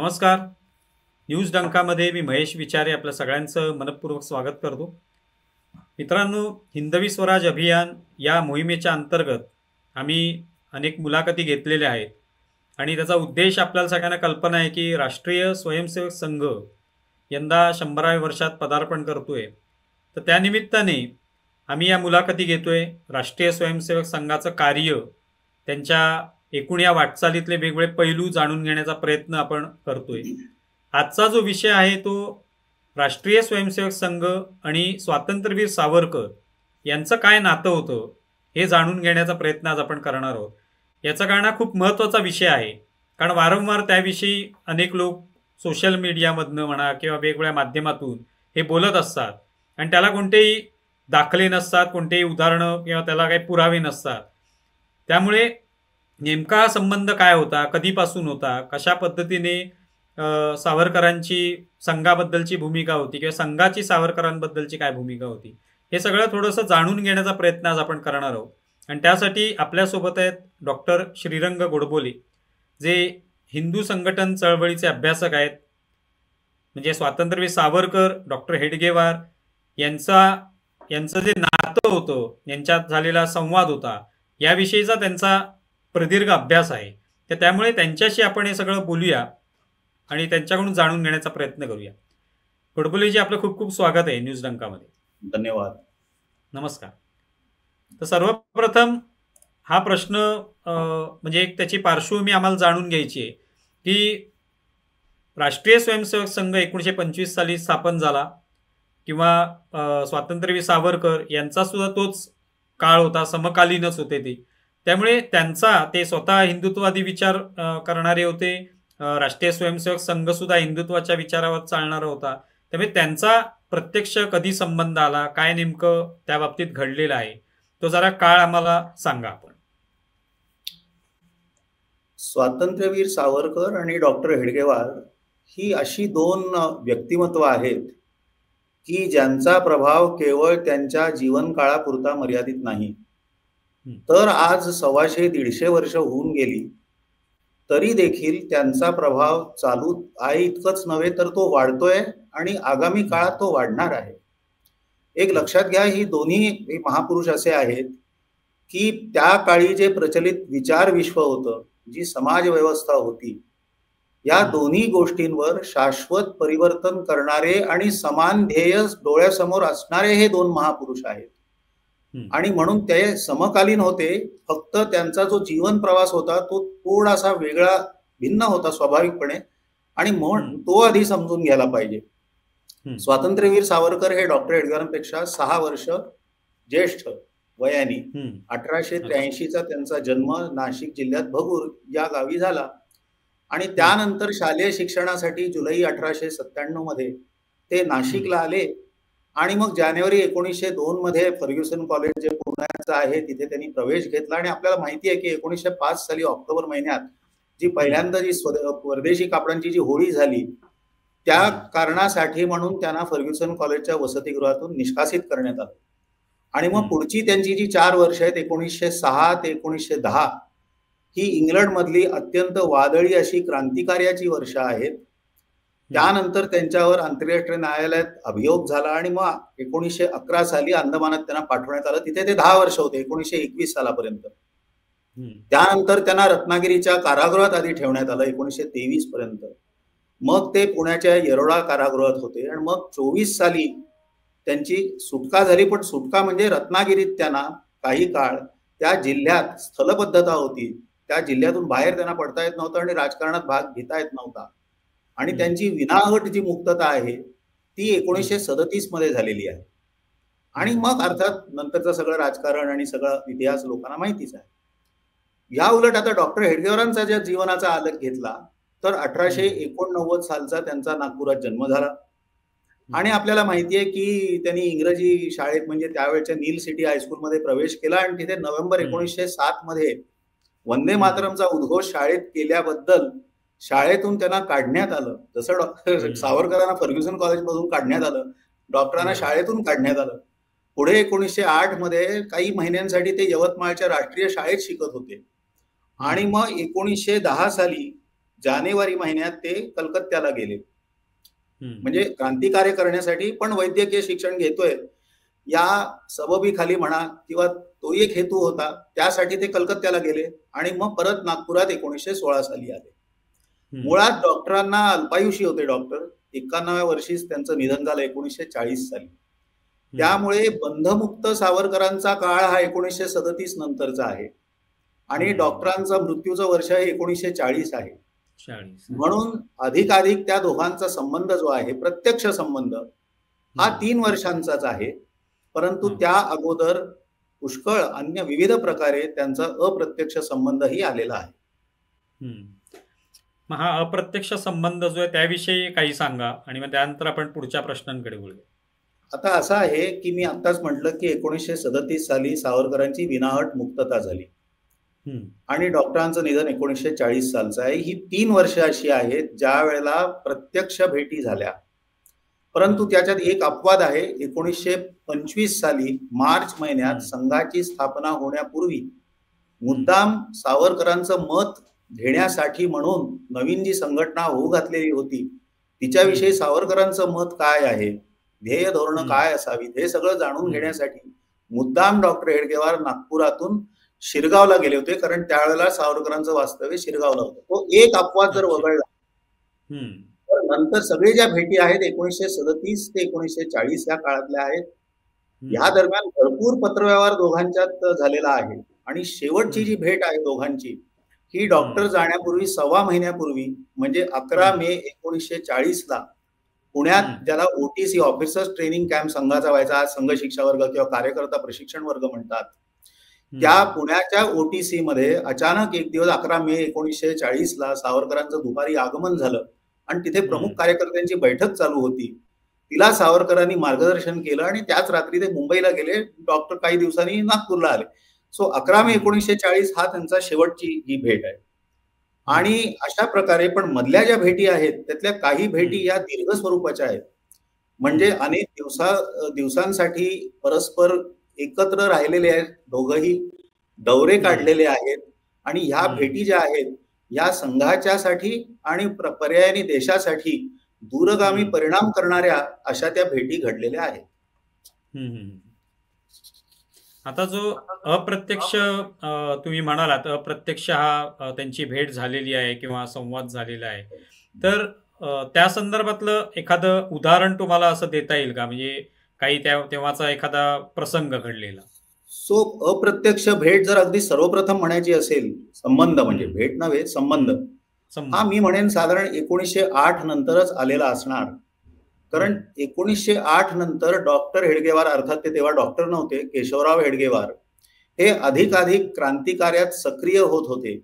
नमस्कार. न्यूज डंकामध्ये मी महेश विचारे आपल्या सगळ्यांचं मनपूर्वक स्वागत करतो. मित्रांनो, हिंदवी स्वराज अभियान या मोहिमेच्या अंतर्गत आम्ही अनेक मुलाखती घेतलेल्या आहेत आणि त्याचा उद्देश आपल्याला सगळ्यांना कल्पना आहे की राष्ट्रीय स्वयंसेवक संघ यंदा 100व्या वर्षात पदार्पण करतोय. तर त्यानिमित्ताने आम्ही या मुलाखती घेतोय. राष्ट्रीय स्वयंसेवक संघाचं कार्य, त्यांच्या एकूण या वाटचालीतले वेगवेगळे पैलू जाणून घेण्याचा प्रयत्न आपण करतोय. आजचा जो विषय आहे तो राष्ट्रीय स्वयंसेवक संघ आणि स्वातंत्र्यवीर सावरकर यांचं काय नातं होतं हे जाणून घेण्याचा प्रयत्न आज आपण करणार आहोत. याचा कारण हा खूप महत्त्वाचा विषय आहे, कारण वारंवार त्याविषयी अनेक लोक सोशल मीडियामधनं म्हणा किंवा वेगवेगळ्या माध्यमातून हे बोलत असतात आणि त्याला कोणतेही दाखले नसतात, कोणतेही उदाहरणं किंवा त्याला काही पुरावे नसतात. त्यामुळे नेमका हा संबंध काय होता, कधीपासून होता, कशा पद्धतीने सावरकरांची संघाबद्दलची भूमिका होती किंवा संघाची सावरकरांबद्दलची काय भूमिका होती, हे सगळं थोडंसं जाणून घेण्याचा प्रयत्न आज आपण करणार आहोत. आणि त्यासाठी आपल्यासोबत आहेत डॉक्टर श्रीरंग गोडबोले, जे हिंदू संघटन चळवळीचे अभ्यासक आहेत. म्हणजे स्वातंत्र्यवीर सावरकर, डॉक्टर हेडगेवार यांचं जे नातं होतं, यांच्यात झालेला संवाद होता, याविषयीचा त्यांचा प्रदीर्घ अभ्यास आहे. तर त्यामुळे त्यांच्याशी आपण हे सगळं बोलूया आणि त्यांच्याकडून जाणून घेण्याचा प्रयत्न करूया. गोडबोलेजी, आपलं खूप खूप स्वागत आहे न्यूज डंकामध्ये. धन्यवाद. नमस्कार. तर सर्वप्रथम हा प्रश्न म्हणजे एक त्याची पार्श्वभूमी आम्हाला जाणून घ्यायची आहे की राष्ट्रीय स्वयंसेवक संघ 1925 साली स्थापन झाला किंवा स्वातंत्र्यवीर सावरकर यांचा सुद्धा तोच काळ होता, समकालीनच होते ते. त्यामुळे ते स्वतः हिंदुत्ववादी विचार करणारे होते. राष्ट्रीय स्वयंसेवक संघ सुद्धा हिंदुत्वाच्या विचारावर चालणारा होता. त्यामुळे त्यांचा प्रत्यक्ष कधी संबंध आला, काय नेमकं त्या बाबतीत घडलेलं आहे, तो जरा काळ आम्हाला सांगा आपण. स्वातंत्र्यवीर सावरकर आणि डॉक्टर हेडगेवार ही अशी दोन व्यक्तिमत्व आहेत की ज्यांचा प्रभाव केवळ त्यांच्या जीवनकाळापुरता मर्यादित नाही, तर आज 125-150 वर्ष होऊन गेली तरी देखील त्यांचा प्रभाव चालू आहे इतकंच नव्हे तर तो वाढतोय आणि आगामी काळात तो वाढणार आहे. एक लक्षात घ्या, ही दोन्ही महापुरुष असे आहेत की त्या काळी जे प्रचलित विचार विश्व होतं, जी समाज व्यवस्था होती, या दोन्ही गोष्टींवर शाश्वत परिवर्तन करणारे आणि समान ध्येय डोळ्यासमोर असणारे हे दोन महापुरुष आहेत. आणि म्हणून ते समकालीन होते. फक्त त्यांचा जो जीवन प्रवास होता तो थोडासा वेगळा, भिन्न होता स्वाभाविकपणे, आणि म्हणून तो आधी समजून घ्यायला पाहिजे. स्वातंत्र्यवीर सावरकर हे डॉक्टर हेडगेवारांपेक्षा 6 वर्ष ज्येष्ठ वयाने. 1883चा त्यांचा जन्म नाशिक जिल्ह्यात भगूर या गावी झाला आणि त्यानंतर शालेय शिक्षणासाठी जुलै 1897 मध्ये ते नाशिकला आले आणि मग जानेवारी 1902 मध्ये फर्ग्युसन कॉलेज जे पुण्याचं आहे तिथे त्यांनी प्रवेश घेतला. आणि आपल्याला माहिती आहे की 1905 साली ऑक्टोबर महिन्यात जी पहिल्यांदा जी परदेशी कापडांची जी होळी झाली, त्या कारणासाठी म्हणून त्यांना फर्ग्युसन कॉलेजच्या वसतिगृहातून निष्कासित करण्यात आलं. आणि मग पुढची त्यांची जी 4 वर्ष आहेत 1906 ते 1910 ही इंग्लंडमधली अत्यंत वादळी अशी क्रांतिकार्याची वर्ष आहेत. त्यानंतर त्यांच्यावर आंतरराष्ट्रीय न्यायालयात अभियोग झाला आणि मग 1911 साली अंदमानात त्यांना पाठवण्यात आलं. तिथे ते 10 वर्ष होते, 1921 सालापर्यंत. त्यानंतर त्यांना रत्नागिरीच्या कारागृहात आधी ठेवण्यात आलं 1923 पर्यंत. मग ते पुण्याच्या येरोडा कारागृहात होते आणि मग 24 साली त्यांची सुटका झाली. पण सुटका म्हणजे रत्नागिरीत त्यांना काही काळ त्या जिल्ह्यात स्थलबद्धता होती, त्या जिल्ह्यातून बाहेर त्यांना पडता येत नव्हतं आणि राजकारणात भाग घेता येत नव्हता. आणि त्यांची विनाअट जी मुक्तता आहे ती 1937 मध्ये झालेली आहे. आणि मग अर्थात नंतरचं सगळं राजकारण आणि सगळा इतिहास लोकांना माहितीच आहे. या उलट आता डॉक्टर हेडगेवारांचा ज्या जीवनाचा आलेख घेतला तर 1889 सालचा त्यांचा नागपुरात जन्म झाला. आणि आपल्याला माहिती आहे की त्यांनी इंग्रजी शाळेत म्हणजे त्यावेळच्या नील सिटी हायस्कूलमध्ये प्रवेश केला आणि तिथे नोव्हेंबर 1907 मध्ये वंदे मातरमचा उद्घोष शाळेत केल्याबद्दल शाळेतून त्यांना काढण्यात आलं. जसं डॉक्टर सावरकरांना फर्ग्युसन कॉलेजमधून काढण्यात आलं, डॉक्टरांना शाळेतून काढण्यात आलं. पुढे 1908 मध्ये काही महिन्यांसाठी ते यवतमाळच्या राष्ट्रीय शाळेत शिकत होते. आणि मग 1910 साली जानेवारी महिन्यात ते कलकत्त्याला गेले. म्हणजे हम्म. क्रांतिकार्य करण्यासाठी, पण वैद्यकीय शिक्षण घेतोय या सबबीखाली म्हणा किंवा तोही एक हेतू होता, त्यासाठी ते कलकत्त्याला गेले आणि मग परत नागपुरात 1916 साली आले. मुळात डॉक्टरांना अल्पायुषी होते डॉक्टर, 91व्या वर्षीच त्यांचं निधन झालं 1940 साली. त्यामुळे बंधमुक्त सावरकरांचा काळ हा 1937 नंतरचा आहे आणि डॉक्टरांचा मृत्यूचं वर्ष हे 1940 आहे. म्हणून अधिकाधिक त्या दोघांचा संबंध जो आहे, प्रत्यक्ष संबंध, हा 3 वर्षांचाच आहे. परंतु त्या अगोदर पुष्कळ अन्य विविध प्रकारे त्यांचा अप्रत्यक्ष संबंधही आलेला आहे. मग हा अप्रत्यक्ष संबंध जो आहे त्याविषयी काही सांगा आणि मग त्यानंतर आपण पुढच्या प्रश्नांकडे बोलूया. आता असं आहे की मी आत्ताच म्हटलं की 1937 साली सावरकरांची विनाअट मुक्तता झाली आणि डॉक्टरांचं निधन 1940 सालचं आहे. ही 3 वर्ष अशी आहेत ज्या वेळेला प्रत्यक्ष भेटी झाल्या. परंतु त्याच्यात एक अपवाद आहे. 1925 साली मार्च महिन्यात संघाची स्थापना होण्यापूर्वी मुद्दाम सावरकरांचं मत घेण्यासाठी म्हणून नवीन जी संघटना होऊ घातलेली होती तिच्याविषयी सावरकरांचं मत काय आहे, ध्येय धोरण काय असावीत, हे सगळं जाणून घेण्यासाठी मुद्दाम डॉक्टर हेडगेवार नागपुरातून शिरगावला गेले होते. कारण त्यावेळेला सावरकरांचं वास्तव्य शिरगावला होतं. तो एक अपवाद जर वगळला तर नंतर सगळे ज्या भेटी आहेत 1937 ते 1940 या काळातल्या आहेत. या दरम्यान भरपूर पत्रव्यवहार दोघांच्यात झालेला आहे आणि शेवटची जी भेट आहे दोघांची ही डॉक्टर जाण्यापूर्वी 1.25 महिन्यापूर्वी म्हणजे 11 मे 1940 ला पुण्यात, ज्याला OTC ऑफिसर्स ट्रेनिंग कॅम्प संघाचा व्हायचा, आज संघ शिक्षा वर्ग किंवा कार्यकर्ता प्रशिक्षण वर्ग म्हणतात, त्या पुण्याच्या OTC मध्ये अचानक एक दिवस 11 मे 1940 ला सावरकरांचं दुपारी आगमन झालं आणि तिथे प्रमुख कार्यकर्त्यांची बैठक चालू होती. तिला सावरकरांनी मार्गदर्शन केलं आणि त्याच रात्री ते मुंबईला गेले. डॉक्टर काही दिवसांनी नागपूरला आले. सो 11 मे 1940 हा त्यांचा शेवटची ही भेट आहे. आणि अशा प्रकारे पण मधल्या ज्या भेटी आहेत त्यातल्या काही भेटी या दीर्घ स्वरूपाच्या आहेत. म्हणजे अनेक दिवसांसाठी परस्पर एकत्र राहिलेले आहेत, दोघंही दौरे काढलेले आहेत आणि ह्या भेटी ज्या आहेत या संघाच्यासाठी आणि पर्यायाने देशासाठी दूरगामी परिणाम करणाऱ्या अशा त्या भेटी घडलेल्या आहेत. आता जो अप्रत्यक्ष तुम्ही म्हणालात, अप्रत्यक्ष हा त्यांची भेट झालेली आहे किंवा संवाद झालेला आहे, तर त्या संदर्भातलं एखादं उदाहरण तुम्हाला असं देता येईल का? म्हणजे काही तेव्हाचा एखादा प्रसंग घडलेला. सो अप्रत्यक्ष भेट जर अगदी सर्वप्रथम म्हणायची असेल, संबंध म्हणजे भेट नव्हे, संबंध, हा मी म्हणेन साधारण 1908 नंतरच आलेला असणार. कारण 1908 नंतर डॉक्टर हेडगेवार, अर्थात ते तेव्हा डॉक्टर नव्हते, केशवराव हेडगेवार, हे अधिकाधिक क्रांतिकार्यात सक्रिय होत होते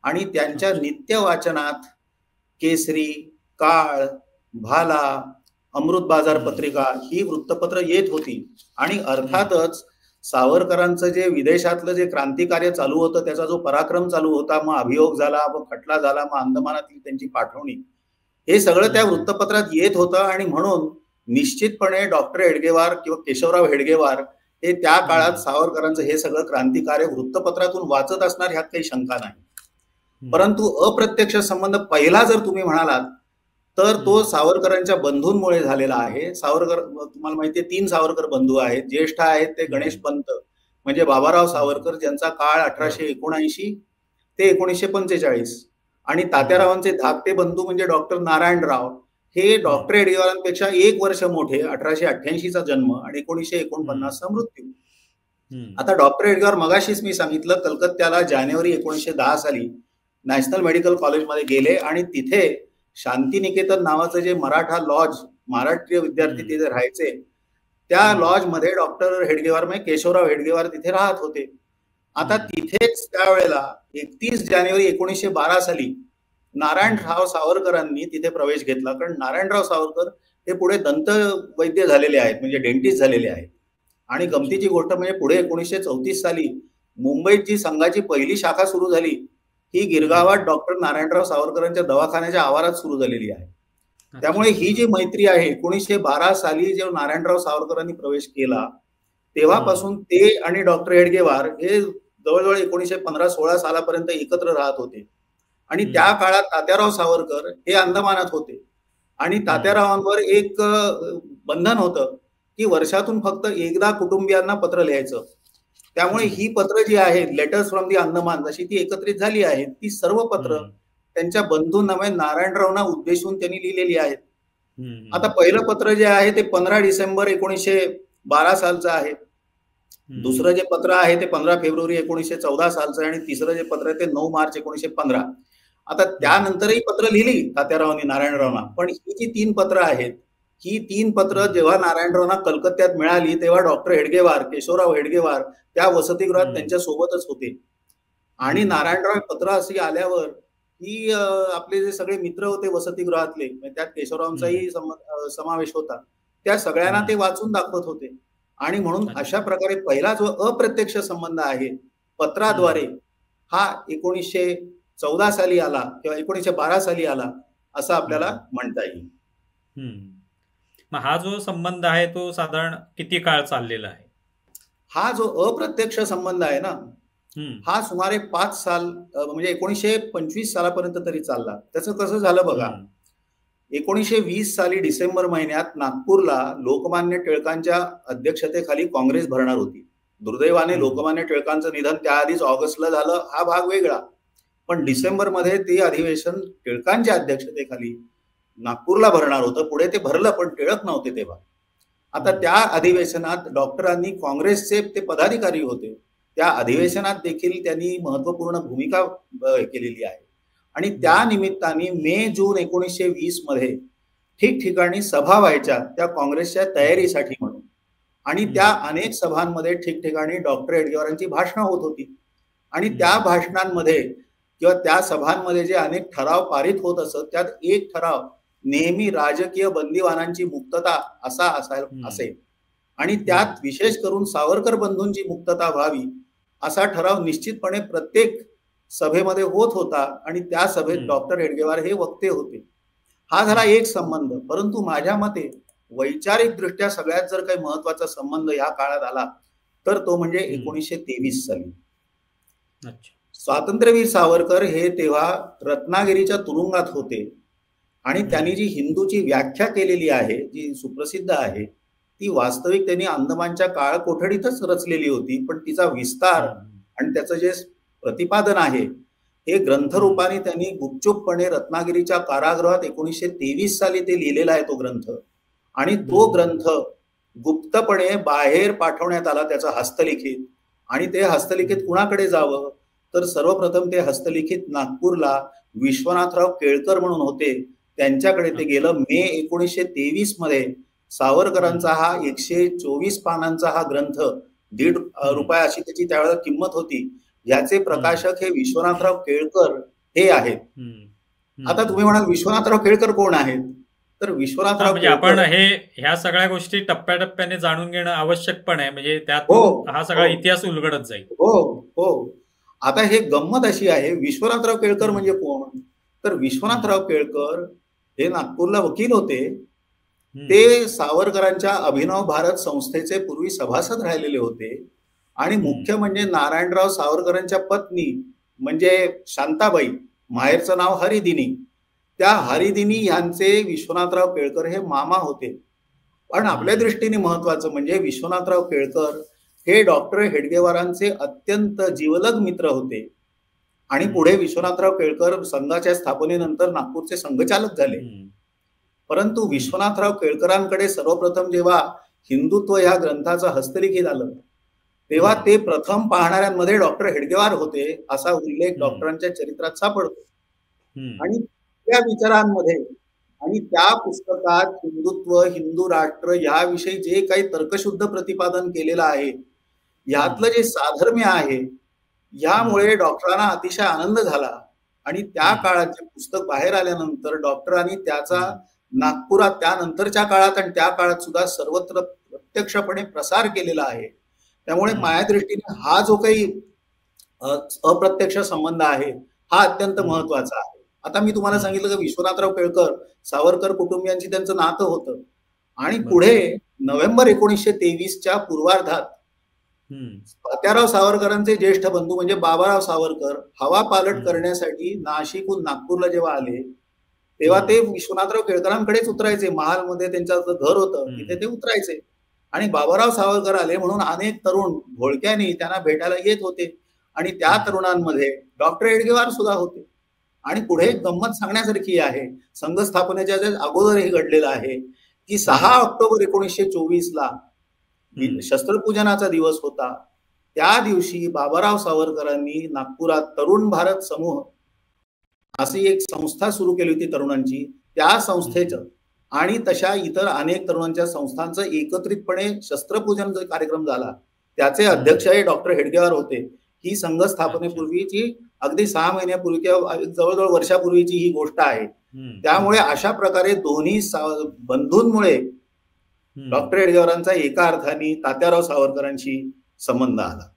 आणि त्यांच्या नित्य वाचनात केसरी, काळ, भाला, अमृत बाजार पत्रिका ही वृत्तपत्र येत होती. आणि अर्थातच सावरकरांचं जे विदेशातलं जे क्रांतिकार्य चालू होतं, त्याचा जो पराक्रम चालू होता, मग अभियोग झाला, मग खटला झाला, मग अंदमानातली त्यांची पाठवणी, हे सगळं त्या वृत्तपत्रात येत होतं. आणि म्हणून निश्चितपणे डॉक्टर हेडगेवार किंवा केशवराव हेडगेवार हे त्या काळात सावरकरांचं हे सगळं क्रांतिकार्य वृत्तपत्रातून वाचत असणार, ह्यात काही शंका नाही. परंतु अप्रत्यक्ष संबंध पहिला जर तुम्ही म्हणालात तर तो सावरकरांच्या बंधूंमुळे झालेला आहे. सावरकर, तुम्हाला माहिती आहे, 3 सावरकर बंधू आहेत. ज्येष्ठ आहेत ते गणेश पंत म्हणजे बाबाराव सावरकर, ज्यांचा काळ 1879 ते 1945, आणि तात्यारावांचे धाकटे बंधू म्हणजे डॉक्टर नारायणराव, हे डॉक्टर हेडगेवारांपेक्षा 1 वर्ष मोठे, 1888चा जन्म आणि 1949चा मृत्यू. आता डॉक्टर हेडगेवार मगाशीच मी सांगितलं, कलकत्त्याला जानेवारी 1910 साली नॅशनल मेडिकल कॉलेजमध्ये गेले आणि तिथे शांतिनिकेतन नावाचं जे मराठा लॉज, महाराष्ट्रीय विद्यार्थी तिथे राहायचे, त्या लॉज मध्ये डॉक्टर हेडगेवार म्हणजे केशवराव हेडगेवार तिथे राहत होते. आता तिथेच त्यावेळेला 31 जानेवारी 1912 साली नारायणराव सावरकरांनी तिथे प्रवेश घेतला. कारण नारायणराव सावरकर हे पुढे दंत वैद्य झालेले आहेत, म्हणजे डेंटिस्ट झालेले आहेत. आणि गमतीची गोष्ट म्हणजे पुढे 1934 साली मुंबईत जी संघाची पहिली शाखा सुरू झाली ही गिरगावात डॉक्टर नारायणराव सावरकरांच्या दवाखान्याच्या आवारात सुरू झालेली आहे. त्यामुळे ही जी मैत्री आहे, 1912 साली जेव्हा नारायणराव सावरकरांनी प्रवेश केला तेव्हापासून ते आणि डॉक्टर हेडगेवार हे जवळजवळ 1915-16 सालापर्यंत एकत्र राहत होते. आणि त्या काळात तात्याराव सावरकर हे अंदमानात होते आणि तात्यारावांवर एक बंधन होतं की वर्षातून फक्त एकदा कुटुंबियांना पत्र लिहायचं. त्यामुळे ही पत्र जी आहेत, लेटर्स फ्रॉम दी अंदमान, जशी ती एकत्रित झाली आहेत, ती सर्व पत्र त्यांच्या बंधू नव्हे नारायणरावना उद्देशून त्यांनी लिहिलेली आहेत. आता पहिलं पत्र जे आहे ते 15 डिसेंबर 1912 सालचं आहे. दुसरं जे पत्र आहे ते 15 फेब्रुवारी 1914 सालचं आहे आणि तिसरं जे पत्र आहे ते 9 मार्च 1915. आता त्यानंतरही पत्र लिहिली तात्यारावांनी नारायणरावना, पण ही जी 3 पत्र आहेत, ही 3 पत्र जेव्हा नारायणरावना कलकत्त्यात मिळाली तेव्हा डॉक्टर हेडगेवार, केशवराव हेडगेवार त्या वसतिगृहात त्यांच्या सोबतच होते. आणि नारायणराव पत्र अशी आल्यावर ही आपले जे सगळे मित्र होते वसतिगृहातले, त्यात केशवरावांचाही समावेश होता, त्या सगळ्यांना ते वाचून दाखवत होते. आणि म्हणून अशा प्रकारे पहिला जो अप्रत्यक्ष संबंध आहे पत्राद्वारे, हा 1914 साली आला किंवा 1912 साली आला असं आपल्याला म्हणता येईल. मग हा जो संबंध आहे तो साधारण किती काळ चाललेला आहे? हा जो अप्रत्यक्ष संबंध आहे ना, हा सुमारे 5 साल म्हणजे 1925 सालापर्यंत तरी चालला. त्याचं कसं झालं बघा, 1920 साली डिसेंबर महिन्यात नागपूरला लोकमान्य टिळकांच्या अध्यक्षतेखाली काँग्रेस भरणार होती. दुर्दैवाने लोकमान्य टिळकांचं निधन त्याआधीच ऑगस्टला झालं, हा भाग वेगळा. पण डिसेंबरमध्ये ते अधिवेशन टिळकांच्या अध्यक्षतेखाली नागपूरला भरणार होतं. पुढे ते भरलं पण टिळक नव्हते तेव्हा. आता त्या अधिवेशनात डॉक्टरांनी, काँग्रेसचे ते पदाधिकारी होते, त्या अधिवेशनात देखील त्यांनी महत्वपूर्ण भूमिका केलेली आहे. आणि त्या निमित्ताने मे जून 1920 मध्ये ठिकठिकाणी सभा व्हायच्या त्या काँग्रेसच्या तयारीसाठी म्हणून. आणि त्या अनेक सभांमध्ये ठिकठिकाणी डॉक्टर हेडगेवारांची भाषणं होत होती. आणि त्या भाषणांमध्ये किंवा त्या सभांमध्ये जे अनेक ठराव पारित होत असत, त्यात एक ठराव नेहमी राजकीय बंदिवानांची मुक्तता असा असेल. आणि त्यात विशेष करून सावरकर बंधूंची मुक्तता व्हावी असा ठराव निश्चितपणे प्रत्येक सभेमध्ये होत होता. आणि त्या सभेत डॉक्टर हेडगेवार हे वक्ते होते. हा झाला एक संबंध. परंतु माझ्या मते वैचारिक दृष्ट्या सगळ्यात जर काही महत्वाचा संबंध या काळात आला तर तो म्हणजे 1923 साली. स्वातंत्र्यवीर सावरकर हे तेव्हा रत्नागिरीच्या तुरुंगात होते आणि त्यांनी जी हिंदूची व्याख्या केलेली आहे, जी सुप्रसिद्ध आहे, ती वास्तविक त्यांनी अंदमानच्या काळ कोठडीतच रचलेली होती. पण तिचा विस्तार आणि त्याचं जे प्रतिपादन आहे हे ग्रंथरूपाने त्यांनी गुपचूपपणे रत्नागिरीच्या कारागृहात 1923 साली ते लिहिलेला आहे तो ग्रंथ. आणि तो ग्रंथ गुप्तपणे बाहेर पाठवण्यात आला, त्याचं हस्तलिखित. आणि ते हस्तलिखित कुणाकडे जावं तर सर्वप्रथम ते हस्तलिखित नागपूरला विश्वनाथराव केळकर म्हणून होते, त्यांच्याकडे ते गेलं. मे 1923 मध्ये सावरकरांचा हा 124 पानांचा हा ग्रंथ, ₹1.5 अशी त्याची त्यावेळेला किंमत होती, याचे प्रकाशक हे विश्वनाथराव केळकर हे आहेत. आता तुम्ही म्हणाल विश्वनाथराव केळकर कोण आहेत? तर विश्वनाथराव म्हणजे आपण ह्या सगळ्या गोष्टी टप्प्याटप्प्याने जाणून घेणं आवश्यक पण आहे, म्हणजे त्यात हा सगळा इतिहास उलगडत जाईल. हो. आता हे गंमत अशी आहे, विश्वनाथराव केळकर म्हणजे कोण? तर विश्वनाथराव केळकर हे नागपूरला वकील होते. ते सावरकरांच्या अभिनव भारत संस्थेचे पूर्वी सभासद राहिलेले होते. आणि मुख्य म्हणजे नारायणराव सावरकरांच्या पत्नी म्हणजे शांताबाई, माहेरचं नाव हरिदिनी, त्या हरिदिनी यांचे विश्वनाथराव केळकर हे मामा होते. पण आपल्या दृष्टीने महत्वाचं म्हणजे विश्वनाथराव केळकर हे डॉक्टर हेडगेवारांचे अत्यंत जिवलग मित्र होते. आणि पुढे विश्वनाथराव केळकर संघाच्या स्थापनेनंतर नागपूरचे संघचालक झाले. परंतु विश्वनाथराव केळकरांकडे सर्वप्रथम जेव्हा हिंदुत्व या ग्रंथाचं हस्तलिखित आलं तेव्हा ते प्रथम पाहणाऱ्यांमध्ये डॉक्टर हेडगेवार होते असा उल्लेख डॉक्टरांच्या चरित्रात सापडतो. आणि त्या विचारांमध्ये आणि त्या पुस्तकात हिंदुत्व, हिंदू राष्ट्र याविषयी जे काही तर्कशुद्ध प्रतिपादन केलेलं आहे, यातलं जे साधर्म्य आहे, यामुळे डॉक्टरांना अतिशय आनंद झाला. आणि त्या काळात जे पुस्तक बाहेर आल्यानंतर डॉक्टरांनी त्याचा नागपुरात त्यानंतरच्या काळात आणि त्या काळात सुद्धा सर्वत्र प्रत्यक्षपणे प्रसार केलेला आहे. त्यामुळे माझ्या दृष्टीने हा जो काही अप्रत्यक्ष संबंध आहे हा अत्यंत महत्वाचा आहे. आता मी तुम्हाला सांगितलं की विश्वनाथराव केळकर सावरकर कुटुंबियांची त्यांचं नातं होतं. आणि पुढे नोव्हेंबर 1923च्या पूर्वार्धात तात्याराव सावरकरांचे ज्येष्ठ बंधू म्हणजे बाबाराव सावरकर हवा पालट करण्यासाठी नाशिकहून नागपूरला जेव्हा आले तेव्हा ते विश्वनाथराव केळकरांकडेच उतरायचे. महालमध्ये त्यांचं घर होतं तिथे ते उतरायचे आणि बाबाराव सावरकर आले म्हणून अनेक तरुण घोळक्यानी त्यांना भेटायला येत होते आणि त्या तरुणांमध्ये डॉक्टर हेडगेवार सुद्धा होते. आणि पुढे गंमत सांगण्यासारखी आहे, संघ स्थापनेच्या अगोदर हे घडलेलं आहे की 6 ऑक्टोबर 1924ला शस्त्रपूजनाचा दिवस होता. त्या दिवशी बाबाराव सावरकरांनी नागपुरात तरुण भारत समूह अशी एक संस्था सुरू केली होती तरुणांची. त्या संस्थेचं आणि तशा इतर अनेक तरुणांच्या संस्थांचं एकत्रितपणे शस्त्रपूजन जो कार्यक्रम झाला त्याचे अध्यक्ष हे डॉक्टर हेडगेवार होते. ही संघ स्थापनेपूर्वीची अगदी 6 महिन्यापूर्वी किंवा जवळजवळ वर्षापूर्वीची ही गोष्ट आहे. त्यामुळे अशा प्रकारे दोन्ही बंधूंमुळे डॉक्टर हेडगेवारांचा एका अर्थाने तात्याराव सावरकरांशी संबंध आला.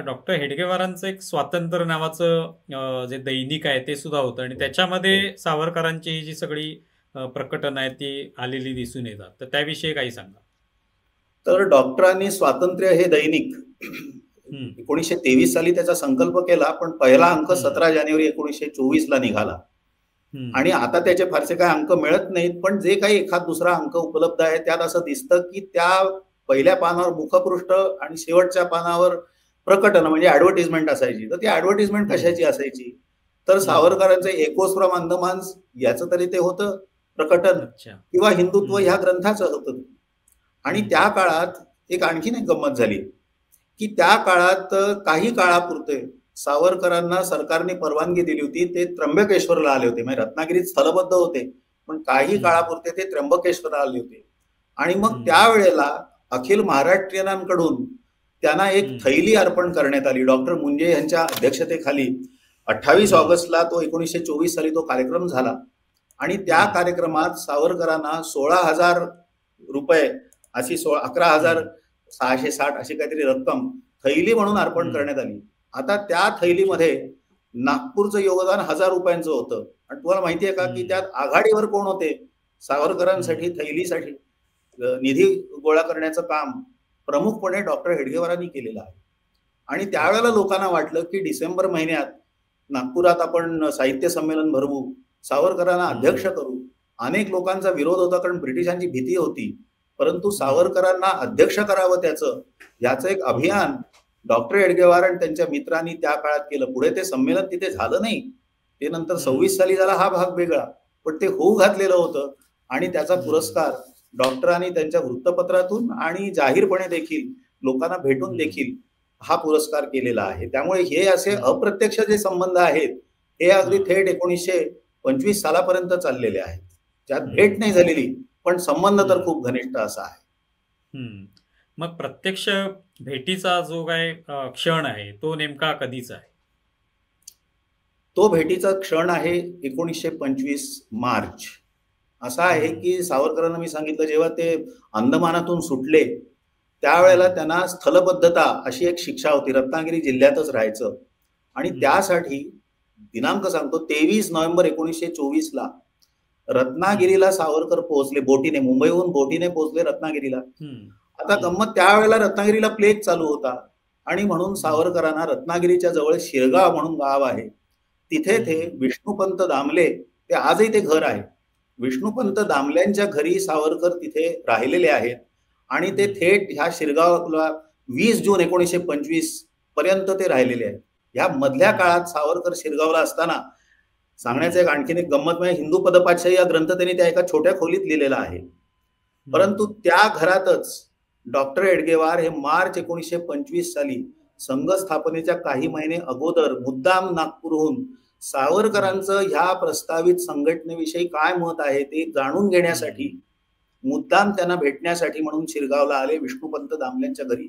डॉक्टर हेडगेवारांचं एक स्वातंत्र्य नावाचं जे दैनिक आहे ते सुद्धा होतं आणि त्याच्यामध्ये सावरकरांची ही जी सगळी प्रकटन आहे ती आलेली दिसून येतात. तर त्याविषयी काही सांगा. तर डॉक्टरांनी स्वातंत्र्य हे दैनिक 1923 साली त्याचा संकल्प केला, पण पहिला अंक 17 जानेवारी 1924ला निघाला आणि आता त्याचे फारसे काही अंक मिळत नाहीत. पण जे काही एखाद दुसरा अंक उपलब्ध आहे त्यात असं दिसतं की त्या पहिल्या पानावर मुखपृष्ठ आणि शेवटच्या पानावर प्रकटन म्हणजे ऍडव्हर्टिजमेंट असायची. तर ती ऍडव्हर्टिजमेंट कशाची असायची तर सावरकरांचे एकोस फ्रॉम अंदमान्स याचं तरी ते होतं प्रकटन किंवा हिंदुत्व ह्या ग्रंथाचं होतं. आणि त्या काळात एक आणखीन एक गंमत झाली की त्या काळात काही काळापुरते सावरकरांना सरकारने परवानगी दिली होती. ते त्र्यंबकेश्वरला आले होते, म्हणजे रत्नागिरीत स्थलबद्ध होते पण काही काळापुरते ते त्र्यंबकेश्वरला आले होते. आणि मग त्यावेळेला अखिल महाराष्ट्रीयनांकडून त्यांना एक थैली अर्पण करण्यात आली. डॉक्टर मुंजे यांच्या अध्यक्षतेखाली 28 ऑगस्टला तो 1924 साली तो कार्यक्रम झाला आणि त्या कार्यक्रमात सावरकरांना 16,000 रुपये अशी 11,660 अशी काहीतरी रक्कम थैली म्हणून अर्पण करण्यात आली. आता त्या थैलीमध्ये नागपूरचं योगदान 1,000 रुपयांचं होतं. आणि तुम्हाला माहिती आहे का की त्यात आघाडीवर कोण होते? सावरकरांसाठी थैलीसाठी निधी गोळा करण्याचं काम प्रमुखपणे डॉक्टर हेडगेवारांनी केलेलं आहे. आणि त्यावेळेला लोकांना वाटलं की डिसेंबर महिन्यात नागपुरात आपण साहित्य संमेलन भरवू, सावरकरांना अध्यक्ष करू. अनेक लोकांचा विरोध होता कारण ब्रिटिशांची भीती होती, परंतु सावरकरांना अध्यक्ष करावं याचं एक अभियान डॉक्टर हेडगेवार आणि त्यांच्या मित्रांनी त्या काळात केलं. पुढे ते संमेलन तिथे झालं नाही, ते नंतर 26 साली झाला, हा भाग वेगळा, पण ते होऊ घातलेलं होतं. आणि त्याचा पुरस्कार डॉक्टरांनी त्यांच्या वृत्तपत्रातून आणि जाहीरपणे देखील लोकांना भेटून देखील हा पुरस्कार केलेला आहे. त्यामुळे हे असे अप्रत्यक्ष जे संबंध आहेत हे अगदी थेट 1925 सालापर्यंत चाललेले आहेत. त्यात भेट नाही झालेली पण संबंध तर खूप घनिष्ठ असा आहे. मग प्रत्यक्ष भेटीचा जो काय क्षण आहे तो नेमका कधीचा आहे? तो भेटीचा क्षण आहे 1925 मार्च. असा आहे की सावरकरांना मी सांगितलं जेव्हा ते अंदमानातून सुटले त्यावेळेला त्यांना स्थलबद्धता अशी एक शिक्षा होती, रत्नागिरी जिल्ह्यातच राहायचं. आणि त्यासाठी दिनांक सांगतो 23 नोव्हेंबर 1924ला रत्नागिरीला सावरकर पोहोचले बोटीने, मुंबईहून बोटीने पोहोचले रत्नागिरीला. आता गंमत त्यावेळेला रत्नागिरीला प्लेग चालू होता आणि म्हणून सावरकरांना रत्नागिरीच्या जवळ शिरगाव म्हणून गाव आहे तिथे ते विष्णुपंत दामले, ते आजही ते घर आहे, विष्णुपंत दामल्यांच्या घरी सावरकर तिथे राहिलेले आहेत. आणि ते थेट ह्या शिरगावला 20 जून 1925 पर्यंत ते राहिलेले आहेत. ह्या मधल्या काळात सावरकर शिरगावला असताना सांगण्याचं एक आणखीन एक गंमत म्हणजे हिंदू पदपातशाही हा ग्रंथ त्यांनी त्या एका छोट्या खोलीत लिहिलेला आहे. परंतु त्या घरातच डॉक्टर हेडगेवार हे मार्च 1925 साली संघ स्थापनेच्या काही महिने अगोदर मुद्दाम नागपूरहून सावरकरांचं ह्या प्रस्तावित संघटनेविषयी काय मत आहे ते जाणून घेण्यासाठी मुद्दाम त्यांना भेटण्यासाठी म्हणून शिरगावला आले विष्णुपंत दामल्यांच्या घरी.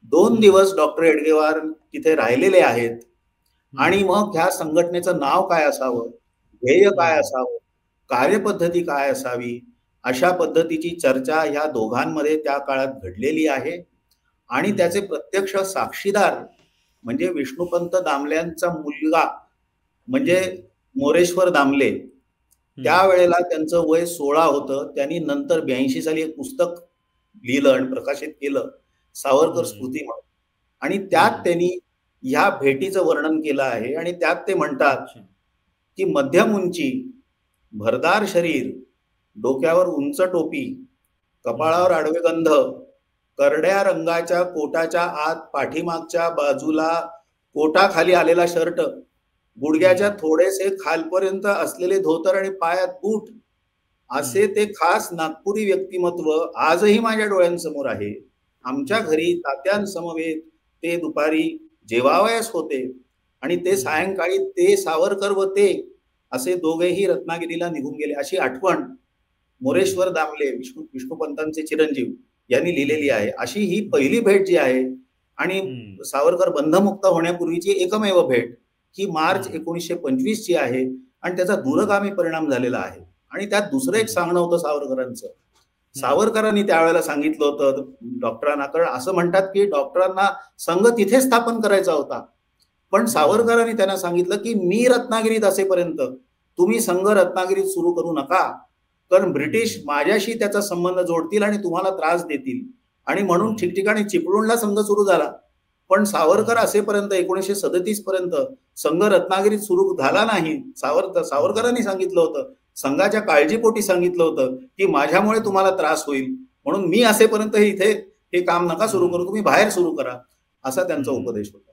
2 दिवस डॉक्टर हेडगेवार तिथे राहिलेले आहेत. आणि मग ह्या संघटनेचं नाव काय असावं, ध्येय काय असावं, कार्यपद्धती काय असावी, अशा पद्धतीची चर्चा ह्या दोघांमध्ये त्या काळात घडलेली आहे. आणि त्याचे प्रत्यक्ष साक्षीदार म्हणजे विष्णुपंत दामल्यांचा मुलगा म्हणजे मोरेश्वर दामले. त्यावेळेला त्यांचं वय 16 होतं. त्यांनी नंतर 82 साली एक पुस्तक लिहिलं आणि प्रकाशित केलं सावरकर स्मृती म्हणून, आणि त्यात त्यांनी ह्या भेटीचं वर्णन केलं आहे. आणि त्यात ते म्हणतात की मध्यम उंची, भरदार शरीर, डोक्यावर उंच टोपी, कपाळावर आडवे गंध, करड्या रंगाच्या कोटाच्या आत पाठीमागच्या बाजूला कोटाखाली आलेला शर्ट, गुडघ्याच्या थोडेसे खालपर्यंत असलेले धोतर आणि पायात बूट, असे ते खास नागपुरी व्यक्तिमत्व आजही माझ्या डोळ्यांसमोर आहे. आमच्या घरी तात्यांसमवेत ते दुपारी जेवावयास होते आणि ते सायंकाळी ते सावरकर व ते असे दोघेही रत्नागिरीला निघून गेले, अशी आठवण मोरेश्वर दामले, विष्णुपंतांचे चिरंजीव, यांनी लिहिलेली आहे. अशी ही पहिली भेट जी आहे आणि सावरकर बंधमुक्त होण्यापूर्वीची एकमेव भेट ही मार्च 1925 ची आहे आणि त्याचा दूरगामी परिणाम झालेला आहे. आणि त्यात दुसरं एक सांगणं होतं सावरकरांचं. सावरकरांनी त्यावेळेला सांगितलं होतं डॉक्टरांना, कारण असं म्हणतात की डॉक्टरांना संघ तिथे स्थापन करायचा होता, पण सावरकरांनी त्यांना सांगितलं की मी रत्नागिरीत असेपर्यंत तुम्ही संघ रत्नागिरीत सुरू करू नका, कारण ब्रिटिश माझ्याशी त्याचा संबंध जोडतील आणि तुम्हाला त्रास देतील. आणि म्हणून ठिकठिकाणी चिपळूणला संघ सुरू झाला, पण सावरकर असेपर्यंत 1937 पर्यंत संघ रत्नागिरीत सुरू झाला नाही. सावरकरांनी सांगितलं होतं, संघाच्या काळजीपोटी सांगितलं होतं की माझ्यामुळे तुम्हाला त्रास होईल, म्हणून मी असेपर्यंत इथे हे काम नका सुरू करू, तुम्ही बाहेर सुरू करा, असा त्यांचा उपदेश होता.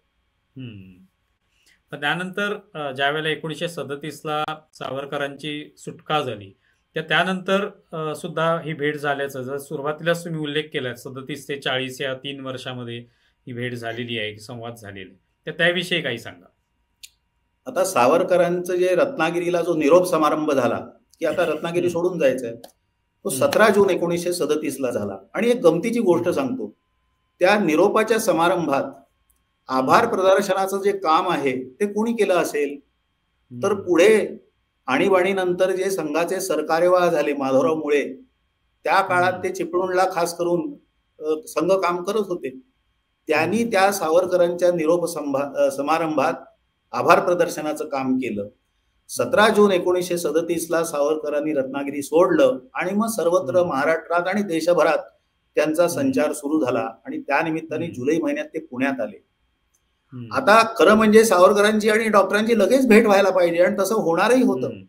त्यानंतर ज्या वेळेला 1937ला सावरकरांची सुटका झाली, त्यानंतर सुद्धा ही भेट झाल्याचं जर सुरुवातीलाच तुम्ही उल्लेख केला, 37 ते 40 या 3 वर्षामध्ये ही भेट झालेली आहे, संवाद झालेले, तर त्याविषयी काही सांगा. आता सावरकरांचं जे रत्नागिरीला जो निरोप समारंभ झाला की आता रत्नागिरी सोडून जायचंय, तो 17 जून 1937ला झाला. आणि एक गमतीची गोष्ट सांगतो, त्या निरोपाच्या समारंभात आभार प्रदर्शनाचं जे काम आहे ते कोणी केलं असेल, तर पुढे आणीबाणीनंतर जे संघाचे सरकार्यवाह झाले माधवराव मुळे, त्या काळात ते चिपळूणला खास करून संघ काम करत होते, त्यांनी त्या सावरकरांच्या निरोप समारंभात आभार प्रदर्शनाचं काम केलं. 17 जून 1937ला सावरकरांनी रत्नागिरी सोडलं आणि मग सर्वत्र महाराष्ट्रात आणि देशभरात त्यांचा संचार सुरू झाला आणि त्यानिमित्ताने जुलै महिन्यात ते पुण्यात आले. आता खरं म्हणजे सावरकरांची आणि डॉक्टरांची लगेच भेट व्हायला पाहिजे आणि तसं होणारही होतं,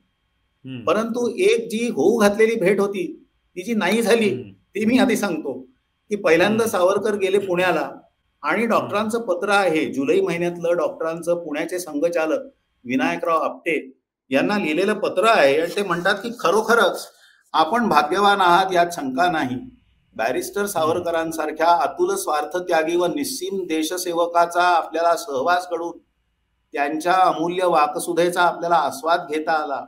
परंतु एक जी होऊ घातलेली भेट होती ती जी नाही झाली ती मी आधी सांगतो. की पहिल्यांदा सावरकर गेले पुण्याला आणि डॉक्टरांचं पत्र आहे जुलै महिन्यातलं, डॉक्टरांचं पुण्याचे संघचालक विनायकराव आपटे यांना लिहिलेलं पत्र आहे आणि ते म्हणतात की खरोखरच आपण भाग्यवान आहात यात शंका नाही. बॅरिस्टर सावरकरांसारख्या अतुल स्वार्थ त्यागी व निस्सीम देशसेवकाचा आपल्याला सहवास घडून त्यांच्या अमूल्य वाकसुधेचा आपल्याला आस्वाद घेता आला.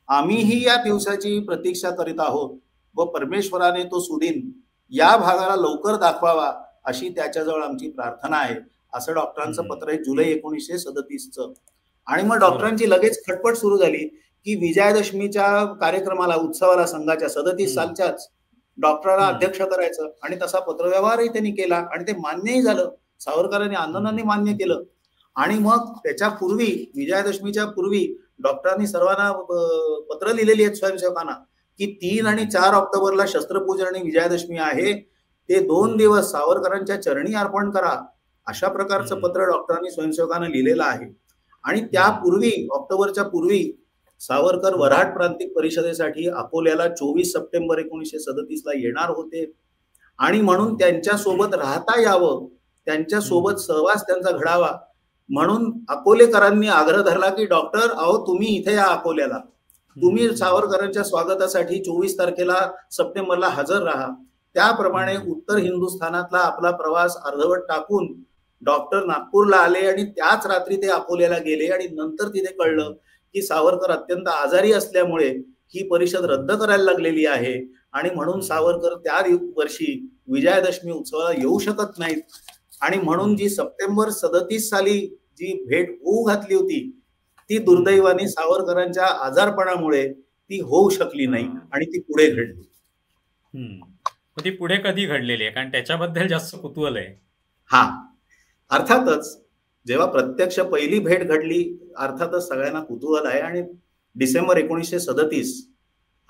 आम्हीही या दिवसाची प्रतीक्षा करीत आहोत व परमेश्वराने तो सुदीन या भागाला लवकर दाखवावा अशी त्याच्याजवळ आमची प्रार्थना आहे, असं डॉक्टरांचं पत्र आहे जुलै 1937चं. आणि मग डॉक्टरांची लगेच खटपट सुरू झाली की विजयादशमीच्या कार्यक्रमाला, उत्सवाला संघाच्या 37 सालच्याच डॉक्टरांना अध्यक्ष करायचं आणि तसा पत्रव्यवहारही त्यांनी केला आणि ते मान्यही झालं. सावरकरांनी आंदोलनाने मान्य केलं. आणि मग त्याच्या पूर्वी, विजयादशमीच्या पूर्वी डॉक्टरांनी सर्वांना पत्र लिहिलेली आहेत स्वयंसेवकांना की 3 आणि 4 ऑक्टोबरला शस्त्रपूजन आणि विजयादशमी आहे, ते 2 दिवस सावरकरांच्या चरणी अर्पण करा, अशा प्रकारचं पत्र डॉक्टरांनी स्वयंसेवकांना लिहिलेलं आहे. आणि त्यापूर्वी, ऑक्टोबरच्या पूर्वी सावरकर वऱ्हाड प्रांतिक परिषदेसाठी अकोल्याला 24 सप्टेंबर 1937ला येणार होते आणि म्हणून त्यांच्या सोबत राहता यावं, त्यांच्या सोबत सहवास त्यांचा घडावा म्हणून अकोलेकरांनी आग्रह धरला की डॉक्टर अहो तुम्ही इथे या अकोल्याला, तुम्ही सावरकरांच्या स्वागतासाठी 24 तारखेला सप्टेंबरला हजर राहा. त्याप्रमाणे उत्तर हिंदुस्थानातला आपला प्रवास अर्धवट टाकून डॉक्टर नागपूरला आले आणि त्याच रात्री ते अकोल्याला गेले. आणि नंतर तिथे कळलं की सावरकर अत्यंत आजारी असल्यामुळे ही परिषद रद्द करायला लागलेली आहे आणि म्हणून सावरकर त्या वर्षी विजयादशमी उत्सवाला येऊ शकत नाहीत. आणि म्हणून जी सप्टेंबर 37 साली जी भेट होऊ घातली होती ती दुर्दैवाने सावरकरांच्या आजारपणामुळे ती होऊ शकली नाही आणि ती पुढे घडली. ती पुढे कधी घडलेली आहे, कारण त्याच्याबद्दल जास्त कुतूहल आहे. हा, अर्थातच जेव्हा प्रत्यक्ष पहिली भेट घडली अर्थातच सगळ्यांना कुतूहल आहे. आणि डिसेंबर 1937